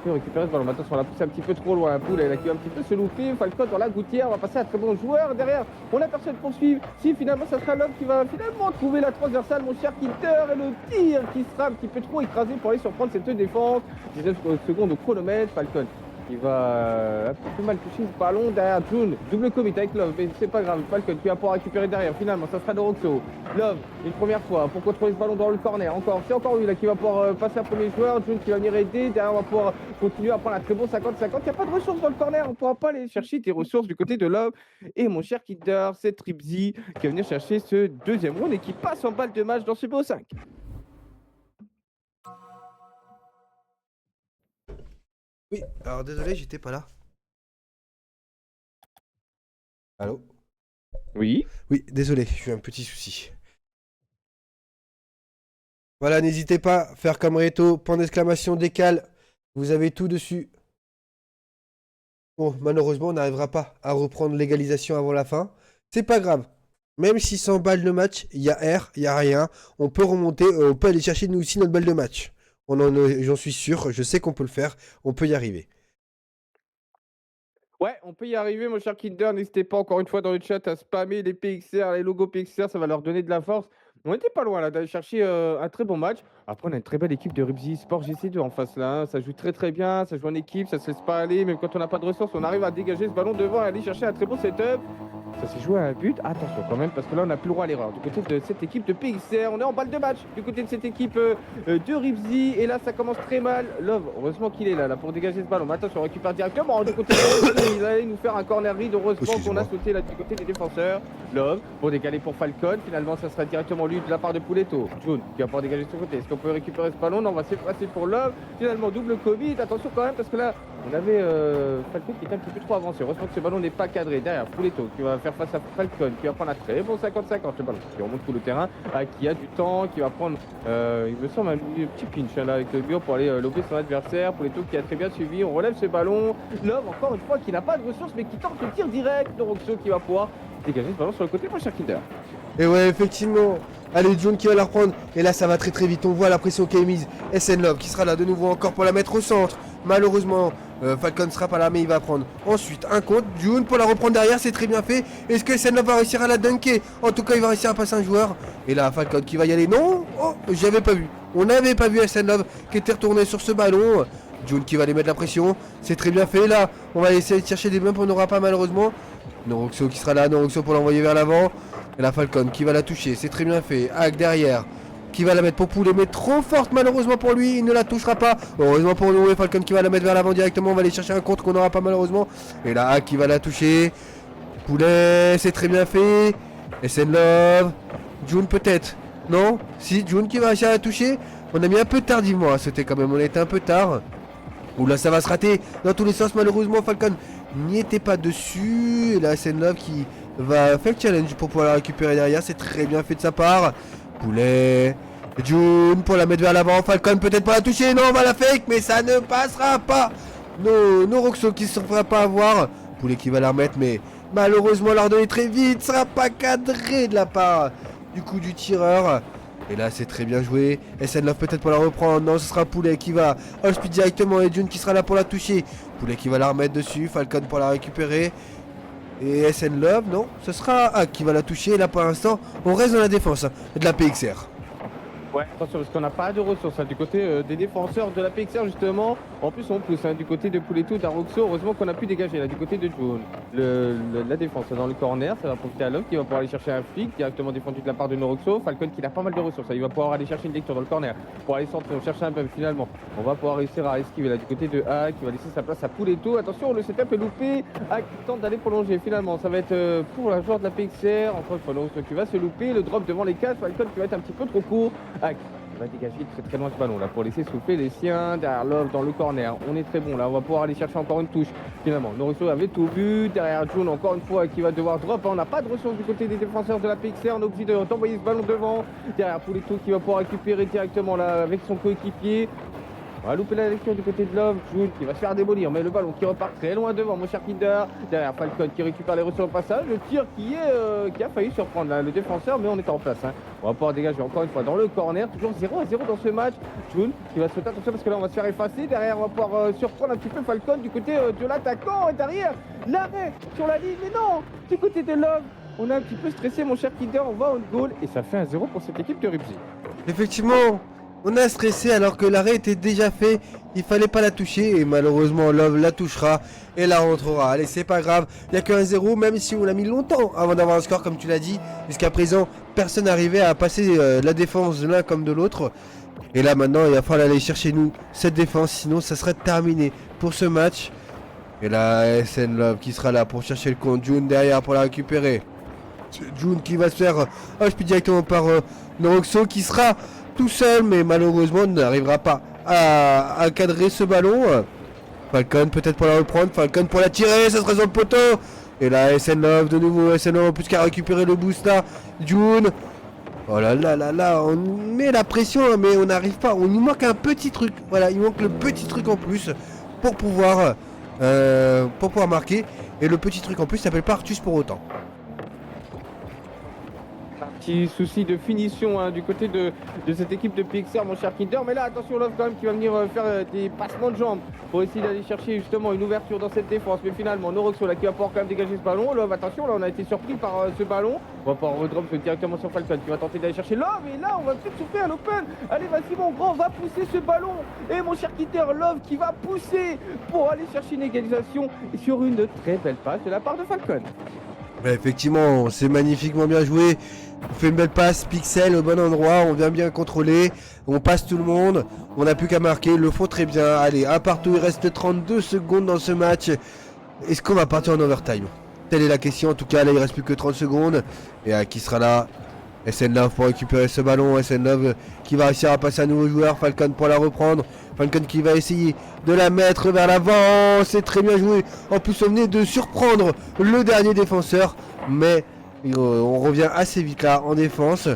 récupérer ce ballon. Maintenant, on l'a poussé un petit peu trop loin. Poulet là qui va un petit peu se louper. Falcon dans la gouttière. On va passer à un très bon joueur. Derrière, on a personne pour suivre. Si finalement, ça sera Love qui va finalement trouver la transversale, mon cher Kinder. Et le tir qui sera un petit peu trop écrasé pour aller surprendre cette défense. 19 secondes au chronomètre. Falcon qui va un petit peu mal toucher le ballon derrière June. Double commit avec Love, mais c'est pas grave. Falcon qui va pouvoir récupérer derrière. Finalement, ça sera Noroxo. Love, une première fois pour contrôler ce ballon dans le corner. C'est encore lui là qui va pouvoir passer un premier joueur. June qui va venir aider. Derrière, on va pouvoir continuer à prendre un très bon 50-50. Il n'y a pas de ressources dans le corner. On ne pourra pas aller chercher tes ressources du côté de Love. Et mon cher Kinder, c'est Tripsy qui va venir chercher ce deuxième round et qui passe en balle de match dans ce BO5. Oui, alors désolé, j'étais pas là. Allô? Oui. Oui, désolé, j'ai eu un petit souci. Voilà, n'hésitez pas, faire comme Reto, point d'exclamation, décale. Vous avez tout dessus. Bon, malheureusement, on n'arrivera pas à reprendre l'égalisation avant la fin. C'est pas grave. Même si sans balle de match, il y a R, il n'y a rien. On peut remonter, on peut aller chercher nous aussi notre balle de match. J'en suis sûr, je sais qu'on peut le faire, on peut y arriver. Ouais, on peut y arriver, mon cher Kinder. N'hésitez pas encore une fois dans le chat à spammer les PXR, les logos PXR, ça va leur donner de la force. On était pas loin là d'aller chercher un très bon match. Après, on a une très belle équipe de Ribsy Sport GC2 en face là, hein. Ça joue très très bien, ça joue en équipe, ça se laisse pas aller. Même quand on n'a pas de ressources, on arrive à dégager ce ballon devant et aller chercher un très bon setup. Ça s'est joué à un but. Attention quand même, parce que là, on n'a plus le droit à l'erreur. Du côté de cette équipe de PXR, on est en balle de match. Du côté de cette équipe de Ribsy. Et là, ça commence très mal. Love, heureusement qu'il est là pour dégager ce ballon. Mais attention, on récupère directement. Du côté de Ribsy, il allait nous faire un corner read. Heureusement qu'on a sauté là du côté des défenseurs. Love, pour décaler pour Falcon. Finalement, ça sera directement lui de la part de Pouletto. June, qui va pouvoir dégager de son côté. Est-ce qu'on peut récupérer ce ballon? Non, on va s'effacer pour Love. Finalement, double Covid. Attention quand même, parce que là, on avait Falcon qui était un petit peu trop avancé. Heureusement que ce ballon n'est pas cadré. Derrière, Pouletto qui va faire face à Falcon, qui va prendre un très bon 50-50 le ballon, qui remonte tout le terrain, qui a du temps, qui va prendre, il me semble, un petit pinch là, avec le mur pour aller lober son adversaire. Pouletto qui a très bien suivi, on relève ce ballon. Love, encore une fois, qui n'a pas de ressources, mais qui tente le tir direct de Roxo, qui va pouvoir dégager ce ballon sur le côté, mon cher Kinder. Et ouais, effectivement. Allez, June qui va la reprendre. Et là, ça va très très vite. On voit la pression qui est mise. SN Love qui sera là de nouveau encore pour la mettre au centre. Malheureusement, Falcon ne sera pas là, mais il va prendre ensuite un contre. June pour la reprendre derrière, c'est très bien fait. Est-ce que SN Love va réussir à la dunker? En tout cas, il va réussir à passer un joueur. Et là, Falcon qui va y aller. Non, oh, j'avais pas vu. On n'avait pas vu SN Love qui était retourné sur ce ballon. June qui va aller mettre la pression. C'est très bien fait. Là, on va essayer de chercher des bumps. On n'aura pas malheureusement. Noroxo qui sera là. Noroxo pour l'envoyer vers l'avant. Et la Falcon qui va la toucher, c'est très bien fait. Hack derrière, qui va la mettre pour Poulet, mais trop forte malheureusement pour lui, il ne la touchera pas. Heureusement pour nous, et Falcon qui va la mettre vers l'avant directement, on va aller chercher un contre qu'on n'aura pas malheureusement. Et là, Hack qui va la toucher. Poulet, c'est très bien fait. SN Love, June peut-être. Non? Si, June qui va réussir à la toucher. On a mis un peu tardivement à sauter quand même, on était un peu tard. Oula, ça va se rater dans tous les sens malheureusement, Falcon n'y était pas dessus. Et là, SN Love qui va faire le challenge pour pouvoir la récupérer derrière. C'est très bien fait de sa part. Poulet. June pour la mettre vers l'avant. Falcon peut-être pas la toucher. Non, on va la fake, mais ça ne passera pas. No Roxo qui ne se fera pas avoir. Poulet qui va la remettre, mais malheureusement, la redonner très vite. Ça sera pas cadré de la part du coup du tireur. Et là, c'est très bien joué. SN Love peut-être pour la reprendre. Non, ce sera Poulet qui va all speed directement. Et June qui sera là pour la toucher. Poulet qui va la remettre dessus. Falcon pour la récupérer. Et SN Love, non, ce sera Hack qui va la toucher. Là, pour l'instant, on reste dans la défense de la PXR. Ouais, attention parce qu'on n'a pas de ressources du côté des défenseurs de la PXR justement. En plus on pousse du côté de Pouletto, d'Aroxo. Heureusement qu'on a pu dégager là du côté de June. La défense dans le corner, ça va profiter à Love qui va pouvoir aller chercher un flic directement défendu de la part de Noroxo. Falcon qui a pas mal de ressources, il va pouvoir aller chercher une lecture dans le corner pour aller centrer, on cherche un peu finalement. On va pouvoir réussir à esquiver là du côté de Hack qui va laisser sa place à Pouletto. Attention, le setup est loupé. Hack tente d'aller prolonger finalement. Ça va être pour la joueur de la PXR. Encore une fois, Noroxo qui va se louper. Le drop devant les cases. Falcon qui va être un petit peu trop court. Hack va dégager très très loin ce ballon là pour laisser souffler les siens derrière Love dans le corner. On est très bon là, on va pouvoir aller chercher encore une touche finalement. Noroxo avait tout vu, derrière June encore une fois qui va devoir drop. On n'a pas de ressources du côté des défenseurs de la PXR, on est obligé d'envoyer ce ballon devant. Derrière Pouletto qui va pouvoir récupérer directement là avec son coéquipier. On va louper la lecture du côté de Love. June qui va se faire démolir, mais le ballon qui repart très loin devant, mon cher Kinder. Derrière Falcon qui récupère les ressources au passage. Le tir qui a failli surprendre là, le défenseur, mais on est en place. On va pouvoir dégager encore une fois dans le corner. Toujours 0-0 dans ce match. June qui va se sauter, attention parce que là on va se faire effacer. Derrière on va pouvoir surprendre un petit peu Falcon du côté de l'attaquant. Et derrière l'arrêt sur la ligne. Mais non, du côté de Love. On a un petit peu stressé, mon cher Kinder. On va on goal et ça fait 1-0 pour cette équipe de Ribsy. Effectivement, on a stressé alors que l'arrêt était déjà fait. Il fallait pas la toucher et malheureusement Love la touchera et la rentrera. Allez, c'est pas grave, il n'y a que 1-0 même si on a mis longtemps avant d'avoir un score comme tu l'as dit. Jusqu'à présent, personne n'arrivait à passer la défense de l'un comme de l'autre. Et là maintenant, il va falloir aller chercher nous cette défense, sinon ça serait terminé pour ce match. Et là, SN Love qui sera là pour chercher le compte. June derrière pour la récupérer. June qui va se faire HP directement par Noroxo qui sera tout seul, mais malheureusement n'arrivera pas à cadrer ce ballon. Falcon peut-être pour la reprendre, Falcon pour la tirer, ça sera sur le poteau. Et là SN Love de nouveau, SN Love en plus qu'à récupérer le boost là. June. Oh là là là là, on met la pression mais on n'arrive pas, on nous manque un petit truc. Voilà, il manque le petit truc en plus pour pouvoir marquer. Et le petit truc en plus s'appelle pas Artus pour autant. petit souci de finition hein, du côté de cette équipe de PXR, mon cher Kinder. Mais là, attention, Love quand même qui va venir faire des passements de jambes pour essayer d'aller chercher justement une ouverture dans cette défense. Mais finalement, Noroxo là qui va pouvoir quand même dégager ce ballon. Love, attention, là on a été surpris par ce ballon. On va pouvoir redrop directement sur Falcon qui va tenter d'aller chercher Love. Et là, on va peut-être souffler à l'open. Allez, vas-y, mon grand, va pousser ce ballon. Et mon cher Kinder, Love qui va pousser pour aller chercher une égalisation sur une très belle passe de la part de Falcon. Ouais, effectivement, c'est magnifiquement bien joué. On fait une belle passe, Pixel au bon endroit, on vient bien contrôler, on passe tout le monde, on n'a plus qu'à marquer, ils le font très bien. Allez, un partout, il reste 32 secondes dans ce match. Est-ce qu'on va partir en overtime? Telle est la question, en tout cas là il reste plus que 30 secondes. Et qui sera là? SN Love pour récupérer ce ballon, SN Love qui va réussir à passer à un nouveau joueur, Falcon pour la reprendre, Falcon qui va essayer de la mettre vers l'avant, c'est très bien joué, en plus on venait de surprendre le dernier défenseur, mais on revient assez vite là en défense.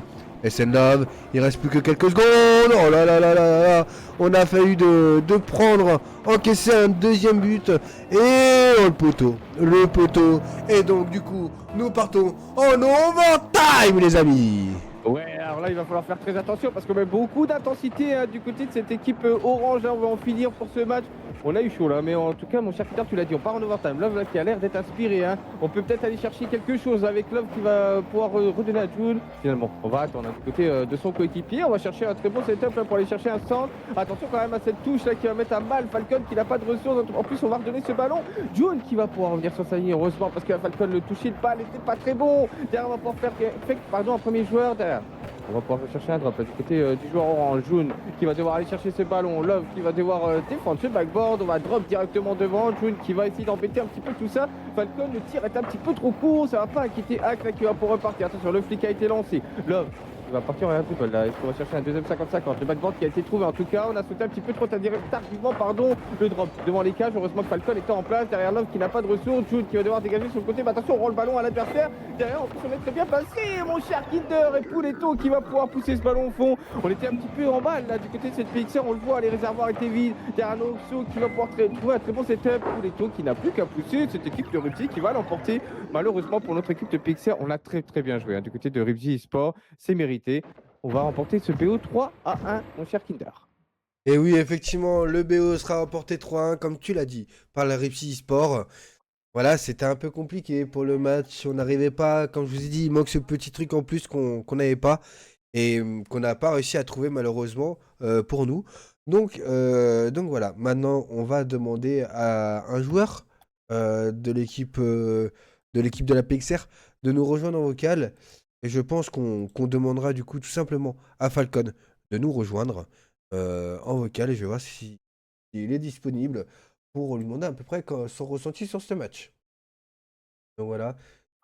SN Love, il reste plus que quelques secondes, oh là là là là là, on a failli de prendre, encaisser un deuxième but, et oh, le poteau, et donc du coup, nous partons en overtime les amis. Ouais, alors là, il va falloir faire très attention parce qu'on met beaucoup d'intensité hein, du côté de cette équipe orange. Hein, on va en finir pour ce match. On a eu chaud là, mais en tout cas, mon cher Peter, tu l'as dit, on part en overtime. Love là, qui a l'air d'être inspiré. Hein. On peut peut-être aller chercher quelque chose avec Love qui va pouvoir redonner à June. Finalement, on va attendre hein, du côté de son coéquipier. On va chercher un très bon setup là, pour aller chercher un centre. Attention quand même à cette touche là qui va mettre à mal Falcon qui n'a pas de ressources. En plus, on va redonner ce ballon. June qui va pouvoir revenir sur sa ligne, heureusement, parce que Falcon le toucher de balle n'était pas très bon. Derrière, on va pouvoir faire un premier joueur derrière. On va pouvoir chercher un drop du côté du joueur orange, June qui va devoir aller chercher ce ballon, Love qui va devoir défendre ce backboard, on va drop directement devant, June qui va essayer d'embêter un petit peu tout ça, Falcon, le tir est un petit peu trop court, ça va pas inquiéter Hack là qui va pour repartir, attention le flic a été lancé, Love va partir en un triple là, est-ce qu'on va chercher un deuxième 50-50, le backboard qui a été trouvé en tout cas, on a sauté un petit peu trop tardivement le drop devant les cages, heureusement que Falcon était en place, derrière Love qui n'a pas de ressources, June qui va devoir dégager sur le côté, mais attention on rend le ballon à l'adversaire, derrière en plus on est très bien passé, mon cher Kinder et Pouletto qui va pouvoir pousser ce ballon au fond, on était un petit peu en balle là du côté de cette PXR, on le voit, les réservoirs étaient vides, derrière Noxo qui va pouvoir trouver un très bon setup, Pouletto qui n'a plus qu'à pousser, cette équipe de Ripsy qui va l'emporter, malheureusement pour notre équipe de PXR, on a très bien joué hein, du côté de Ripsy eSport, c'est mérité. On va remporter ce BO 3-1, mon cher Kinder. Et oui, effectivement, le BO sera remporté 3-1, comme tu l'as dit, par la Ripsy Sport. Voilà, c'était un peu compliqué pour le match. On n'arrivait pas, comme je vous ai dit, il manque ce petit truc en plus qu'on n'avait pas et qu'on n'a pas réussi à trouver malheureusement pour nous. Donc voilà, maintenant on va demander à un joueur de l'équipe de la PXR de nous rejoindre en vocal. Et je pense qu'on demandera du coup tout simplement à Falcon de nous rejoindre en vocal et je vais voir s'il est disponible pour lui demander à peu près son ressenti sur ce match. Donc voilà.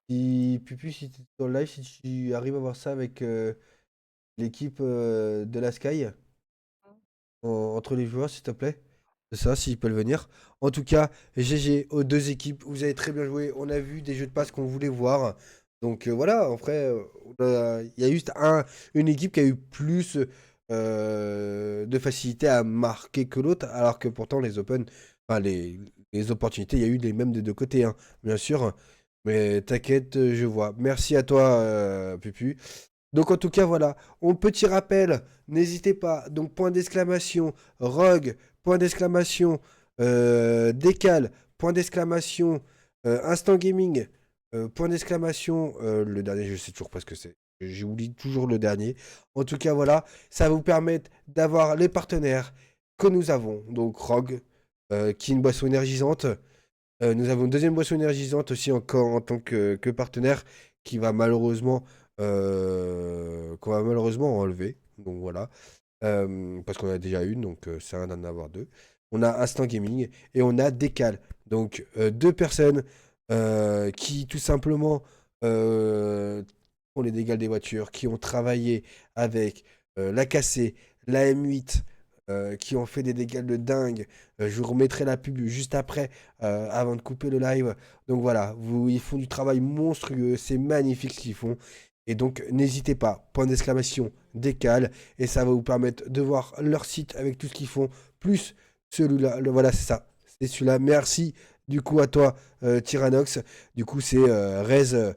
Si Pupu, si tu es dans le live, si tu arrives à voir ça avec l'équipe de la Sky, entre les joueurs, s'il te plaît. C'est ça, s'ils peuvent venir. En tout cas, GG aux deux équipes. Vous avez très bien joué. On a vu des jeux de passe qu'on voulait voir. Donc voilà, en vrai, il y a juste une équipe qui a eu plus de facilité à marquer que l'autre, alors que pourtant les open, enfin les opportunités, il y a eu les mêmes des deux côtés, hein, bien sûr. Mais t'inquiète, je vois. Merci à toi, Pupu. Donc en tout cas, voilà. Petit rappel, n'hésitez pas. Donc point d'exclamation, Rogue, point d'exclamation, Décal, point d'exclamation, Instant Gaming, point d'exclamation, le dernier, je sais toujours pas ce que c'est. J'oublie toujours le dernier. En tout cas, voilà, ça va vous permettre d'avoir les partenaires que nous avons. Donc Rogue, qui est une boisson énergisante. Nous avons une deuxième boisson énergisante aussi encore en tant que partenaire qui va malheureusement qu'on va malheureusement enlever. Donc voilà. Parce qu'on a déjà une, donc c'est un d'en avoir deux. On a Instant Gaming et on a Décal. Donc deux personnes qui tout simplement font les dégâts des voitures, qui ont travaillé avec la KC, la M8, qui ont fait des dégâts de dingue. Je vous remettrai la pub juste après, avant de couper le live. Donc voilà, ils font du travail monstrueux, c'est magnifique ce qu'ils font. Et donc n'hésitez pas, point d'exclamation, Décal, et ça va vous permettre de voir leur site avec tout ce qu'ils font, plus celui-là, voilà c'est ça, c'est celui-là. Merci du coup à toi Tyrannox, du coup c'est Raisin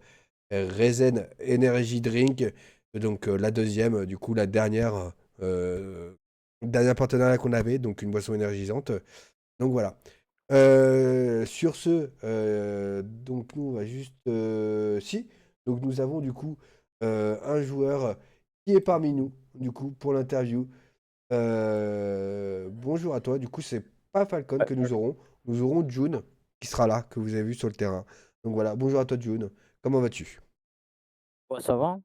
Energy Drink, Donc la deuxième, du coup, la dernière partenariat qu'on avait, donc une boisson énergisante. Donc voilà. Sur ce, donc nous, on va juste... si, donc nous avons du coup un joueur qui est parmi nous, du coup, pour l'interview. Bonjour à toi, du coup, c'est pas Falcon Ouais, que bonjour. nous aurons June qui sera là, que vous avez vu sur le terrain. Donc voilà, bonjour à toi June, comment vas-tu? Ouais, ça va?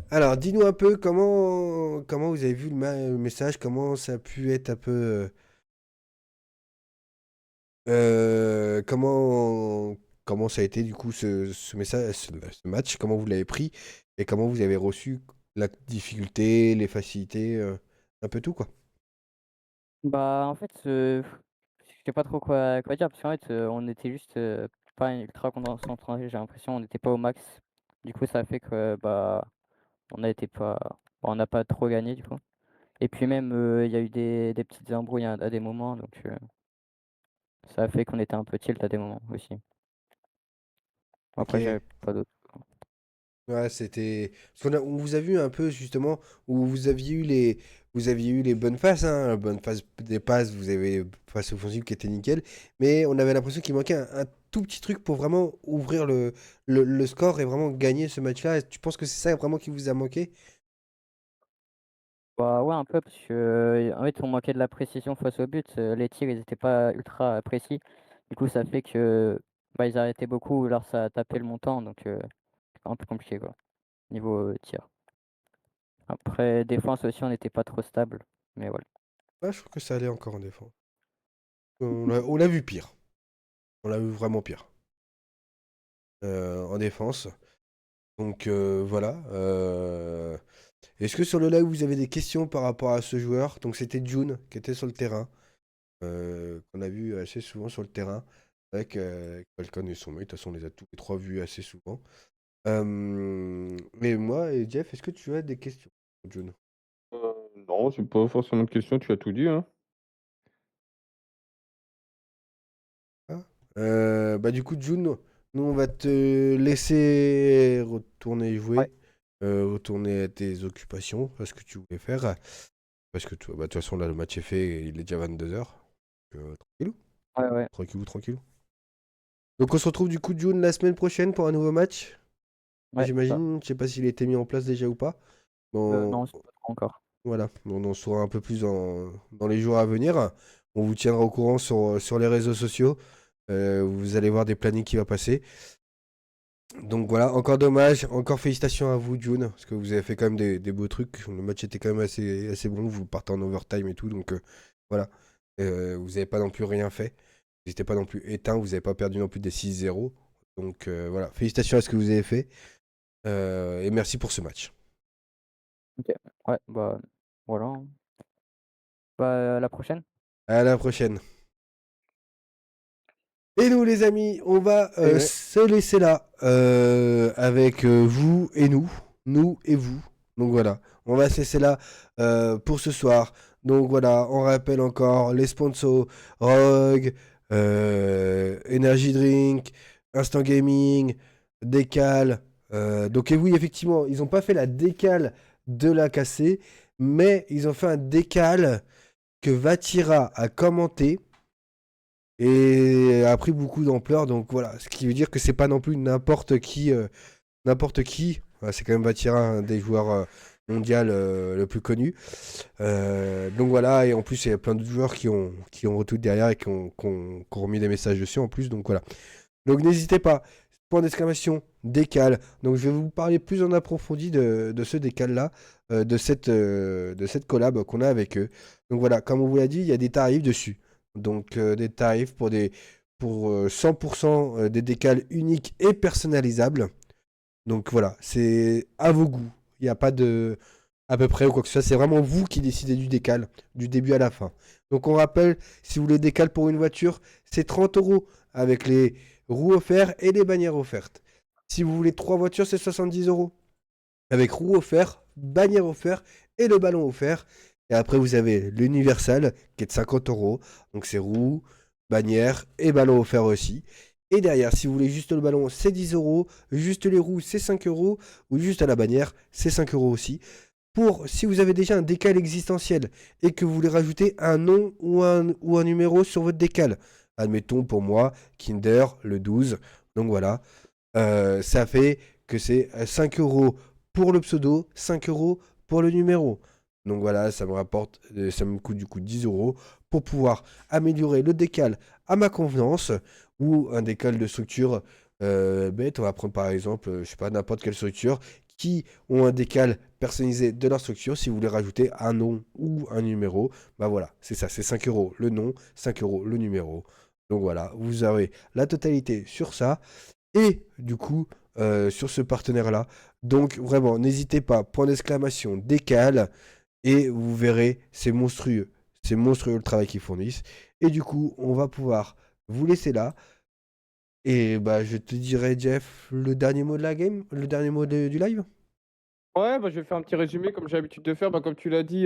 Alors, dis-nous un peu comment vous avez vu le message, comment ça a pu être un peu... comment ça a été du coup ce message, ce match, comment vous l'avez pris et comment vous avez reçu la difficulté, les facilités, un peu tout quoi. Bah, en fait, je sais pas trop quoi dire parce qu'en fait, on était juste, pas ultra concentrés, j'ai l'impression, on n'était pas au max. Du coup, ça a fait que, bah, on a été pas on n'a pas trop gagné, du coup. Et puis même, il y a eu des petites embrouilles à des moments, donc ça a fait qu'on était un peu tilt à des moments aussi. Après, Ok. j'avais pas d'autres. Ouais, c'était. Parce on vous a vu un peu justement où vous aviez eu les bonnes passes, hein, la bonne phase des passes, vous avez passe offensive qui était nickel, mais on avait l'impression qu'il manquait un tout petit truc pour vraiment ouvrir le score et vraiment gagner ce match-là. Tu penses que c'est ça vraiment qui vous a manqué? Bah, ouais, un peu parce que, en fait, on manquait de la précision face au but, les tirs, ils étaient pas ultra précis. Du coup, ça fait que, bah, ils arrêtaient beaucoup ou alors ça tapait le montant, donc un peu compliqué, quoi, niveau, tir. Après défense aussi, on n'était pas trop stable, mais voilà. Ouais, je trouve que ça allait encore en défense. On l'a vu pire. On l'a vu vraiment pire en défense. Donc voilà. Est-ce que sur le live, vous avez des questions par rapport à ce joueur? Donc c'était June qui était sur le terrain, qu'on a vu assez souvent sur le terrain, avec Falcon et son mate. De toute façon, on les a tous les trois vus assez souvent. Mais moi et Jeff, est-ce que tu as des questions, June? Non, c'est pas forcément de question, tu as tout dit, hein. Ah. Bah du coup, June, nous on va te laisser retourner Ouais, jouer, retourner à tes occupations, à ce que tu voulais faire. Parce que bah, de toute façon, là, le match est fait, il est déjà 22h. Tranquillou, ouais, ouais, tranquillou, tranquillou. Donc on se retrouve du coup, June, la semaine prochaine pour un nouveau match. ouais, c'est ça. J'imagine, je sais pas s'il a été mis en place déjà ou pas. Bon, Non, c'est pas trop encore. voilà, on en saura un peu plus dans les jours à venir. On vous tiendra au courant sur les réseaux sociaux. Vous allez voir des plannings qui vont passer. Donc voilà, encore dommage, encore félicitations à vous, June, parce que vous avez fait quand même des beaux trucs. Le match était quand même assez bon. Vous partez en overtime et tout, donc voilà. Vous n'avez pas non plus rien fait. Vous n'étiez pas non plus éteint, vous n'avez pas perdu non plus des 6-0. Donc voilà, félicitations à ce que vous avez fait. Et merci pour ce match. OK. Ouais, bah, voilà, hein. Bah, à la prochaine. À la prochaine. Et nous, les amis, on va Et ouais. se laisser là avec vous et nous et vous. Donc voilà, on va se laisser là pour ce soir. Donc voilà, on rappelle encore les sponsors Rogue, Energy Drink, Instant Gaming, Décal. Donc et oui, effectivement, ils n'ont pas fait la décale de la cassée, mais ils ont fait un décal que Vatira a commenté et a pris beaucoup d'ampleur. Donc voilà, ce qui veut dire que c'est pas non plus n'importe qui, n'importe qui. Voilà, c'est quand même Vatira, un des joueurs mondiaux le plus connu. Donc voilà, et en plus il y a plein d'autres joueurs qui ont retweet derrière et qui ont remis des messages dessus en plus. Donc voilà. Donc n'hésitez pas. Point d'exclamation, décal. Donc je vais vous parler plus en approfondi de ce décal-là, de cette collab qu'on a avec eux. Donc voilà, comme on vous l'a dit, il y a des tarifs dessus. Donc des tarifs pour 100% des décals uniques et personnalisables. Donc voilà, c'est à vos goûts. Il n'y a pas de à peu près ou quoi que ce soit. C'est vraiment vous qui décidez du décal, du début à la fin. Donc on rappelle, si vous voulez décal pour une voiture, c'est 30 € avec les roues offertes et les bannières offertes. Si vous voulez 3 voitures, c'est 70 € avec roues offertes, bannières offertes et le ballon offert. Et après, vous avez l'Universal qui est de 50 €. Donc c'est roues, bannières et ballon offert aussi. Et derrière, si vous voulez juste le ballon, c'est 10 euros. Juste les roues, c'est 5 euros. Ou juste à la bannière, c'est 5 euros aussi. Pour si vous avez déjà un décal existentiel et que vous voulez rajouter un nom ou un numéro sur votre décal. Admettons pour moi, Kinder, le 12. Donc voilà. Ça fait que c'est 5 euros pour le pseudo, 5 euros pour le numéro. Donc voilà, ça me coûte du coup 10 euros pour pouvoir améliorer le décal à ma convenance ou un décal de structure bête. On va prendre par exemple, je sais pas, n'importe quelle structure qui ont un décal personnalisé de leur structure. Si vous voulez rajouter un nom ou un numéro, bah voilà, c'est ça, c'est 5 euros le nom, 5 euros le numéro. Donc voilà, vous avez la totalité sur ça. Et du coup, sur ce partenaire-là. Donc vraiment, n'hésitez pas, point d'exclamation, décal, et vous verrez, c'est monstrueux. C'est monstrueux le travail qu'ils fournissent. Et du coup, on va pouvoir vous laisser là. Et bah, je te dirai, Jeff, le dernier mot de la game, le dernier mot du live. Ouais, bah, je vais faire un petit résumé comme j'ai l'habitude de faire. Bah, comme tu l'as dit,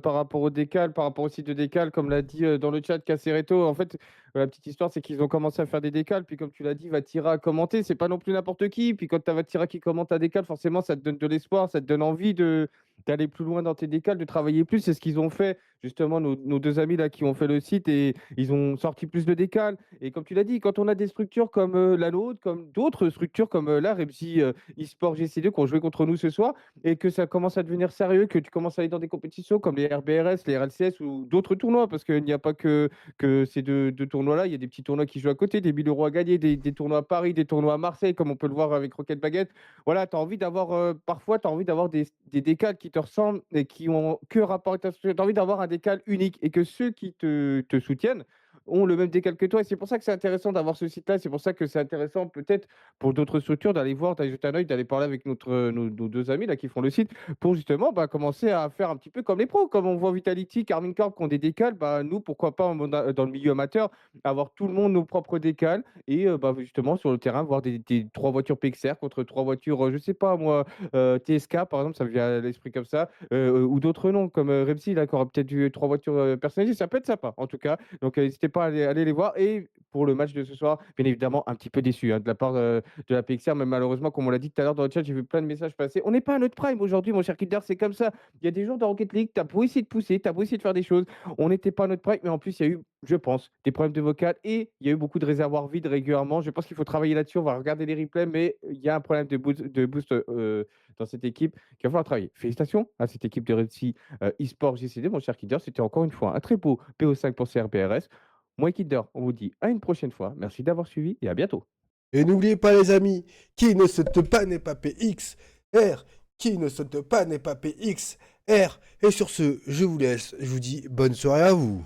par rapport au décal, par rapport au site de décal, comme l'a dit dans le chat Cacereto, en fait, la petite histoire, c'est qu'ils ont commencé à faire des décals. Puis, comme tu l'as dit, Vatira a commenté. C'est pas non plus n'importe qui. Puis, quand tu as Vatira qui commente un décal, forcément, ça te donne de l'espoir, ça te donne envie d'aller plus loin dans tes décals, de travailler plus. C'est ce qu'ils ont fait, justement, nos deux amis là qui ont fait le site et ils ont sorti plus de décals. Et comme tu l'as dit, quand on a des structures comme la nôtre, comme d'autres structures comme là, Repsi eSport GC2 qui ont joué contre nous ce soir, et que ça commence à devenir sérieux, que tu commences à aller dans des compétitions comme les RBRS, les RLCS ou d'autres tournois, parce qu'il n'y a pas que ces deux tournois-là, il y a des petits tournois qui jouent à côté, des 1000 euros à gagner, des tournois à Paris, des tournois à Marseille, comme on peut le voir avec Rocket Baguette. Voilà, tu as envie d'avoir, parfois, tu as envie d'avoir des décals qui te ressemblent et qui ont que rapport avec ta société. Tu as envie d'avoir un décal unique et que ceux qui te soutiennent ont le même décal que toi. Et c'est pour ça que c'est intéressant d'avoir ce site-là. C'est pour ça que c'est intéressant peut-être pour d'autres structures d'aller voir, d'aller jeter un œil, d'aller parler avec nos deux amis là, qui font le site pour justement commencer à faire un petit peu comme les pros. Comme on voit Vitality, Carmine Corp qui ont des décals, nous, pourquoi pas dans le milieu amateur, avoir tout le monde nos propres décals et justement sur le terrain, voir des trois voitures PXR contre trois voitures, je sais pas moi, TSK par exemple, ça me vient à l'esprit comme ça, ou d'autres noms comme Repsi, là, qui aura peut-être eu trois voitures personnalisées, ça peut être sympa en tout cas. Donc n'hésitez pas à aller les voir. Et pour le match de ce soir, bien évidemment, un petit peu déçu de la part de la PXR, mais malheureusement, comme on l'a dit tout à l'heure dans le chat, j'ai vu plein de messages passer. On n'est pas à notre prime aujourd'hui, mon cher Kinder, c'est comme ça. Il y a des jours dans Rocket League, tu as beau essayer de pousser, tu as beau essayer de faire des choses. On n'était pas à notre prime, mais en plus, il y a eu, je pense, des problèmes de vocal et il y a eu beaucoup de réservoirs vides régulièrement. Je pense qu'il faut travailler là-dessus. On va regarder les replays, mais il y a un problème de boost dans cette équipe qu'il va falloir travailler. Félicitations à cette équipe de Red Sea eSport GCD, mon cher Kinder. C'était encore une fois un très beau PO5 pour CRPRS. Moi et Kinder, on vous dit à une prochaine fois. Merci d'avoir suivi et à bientôt. Et n'oubliez pas, les amis, qui ne saute pas n'est pas PX, R. Qui ne saute pas n'est pas PX, R. Et sur ce, je vous laisse. Je vous dis bonne soirée à vous.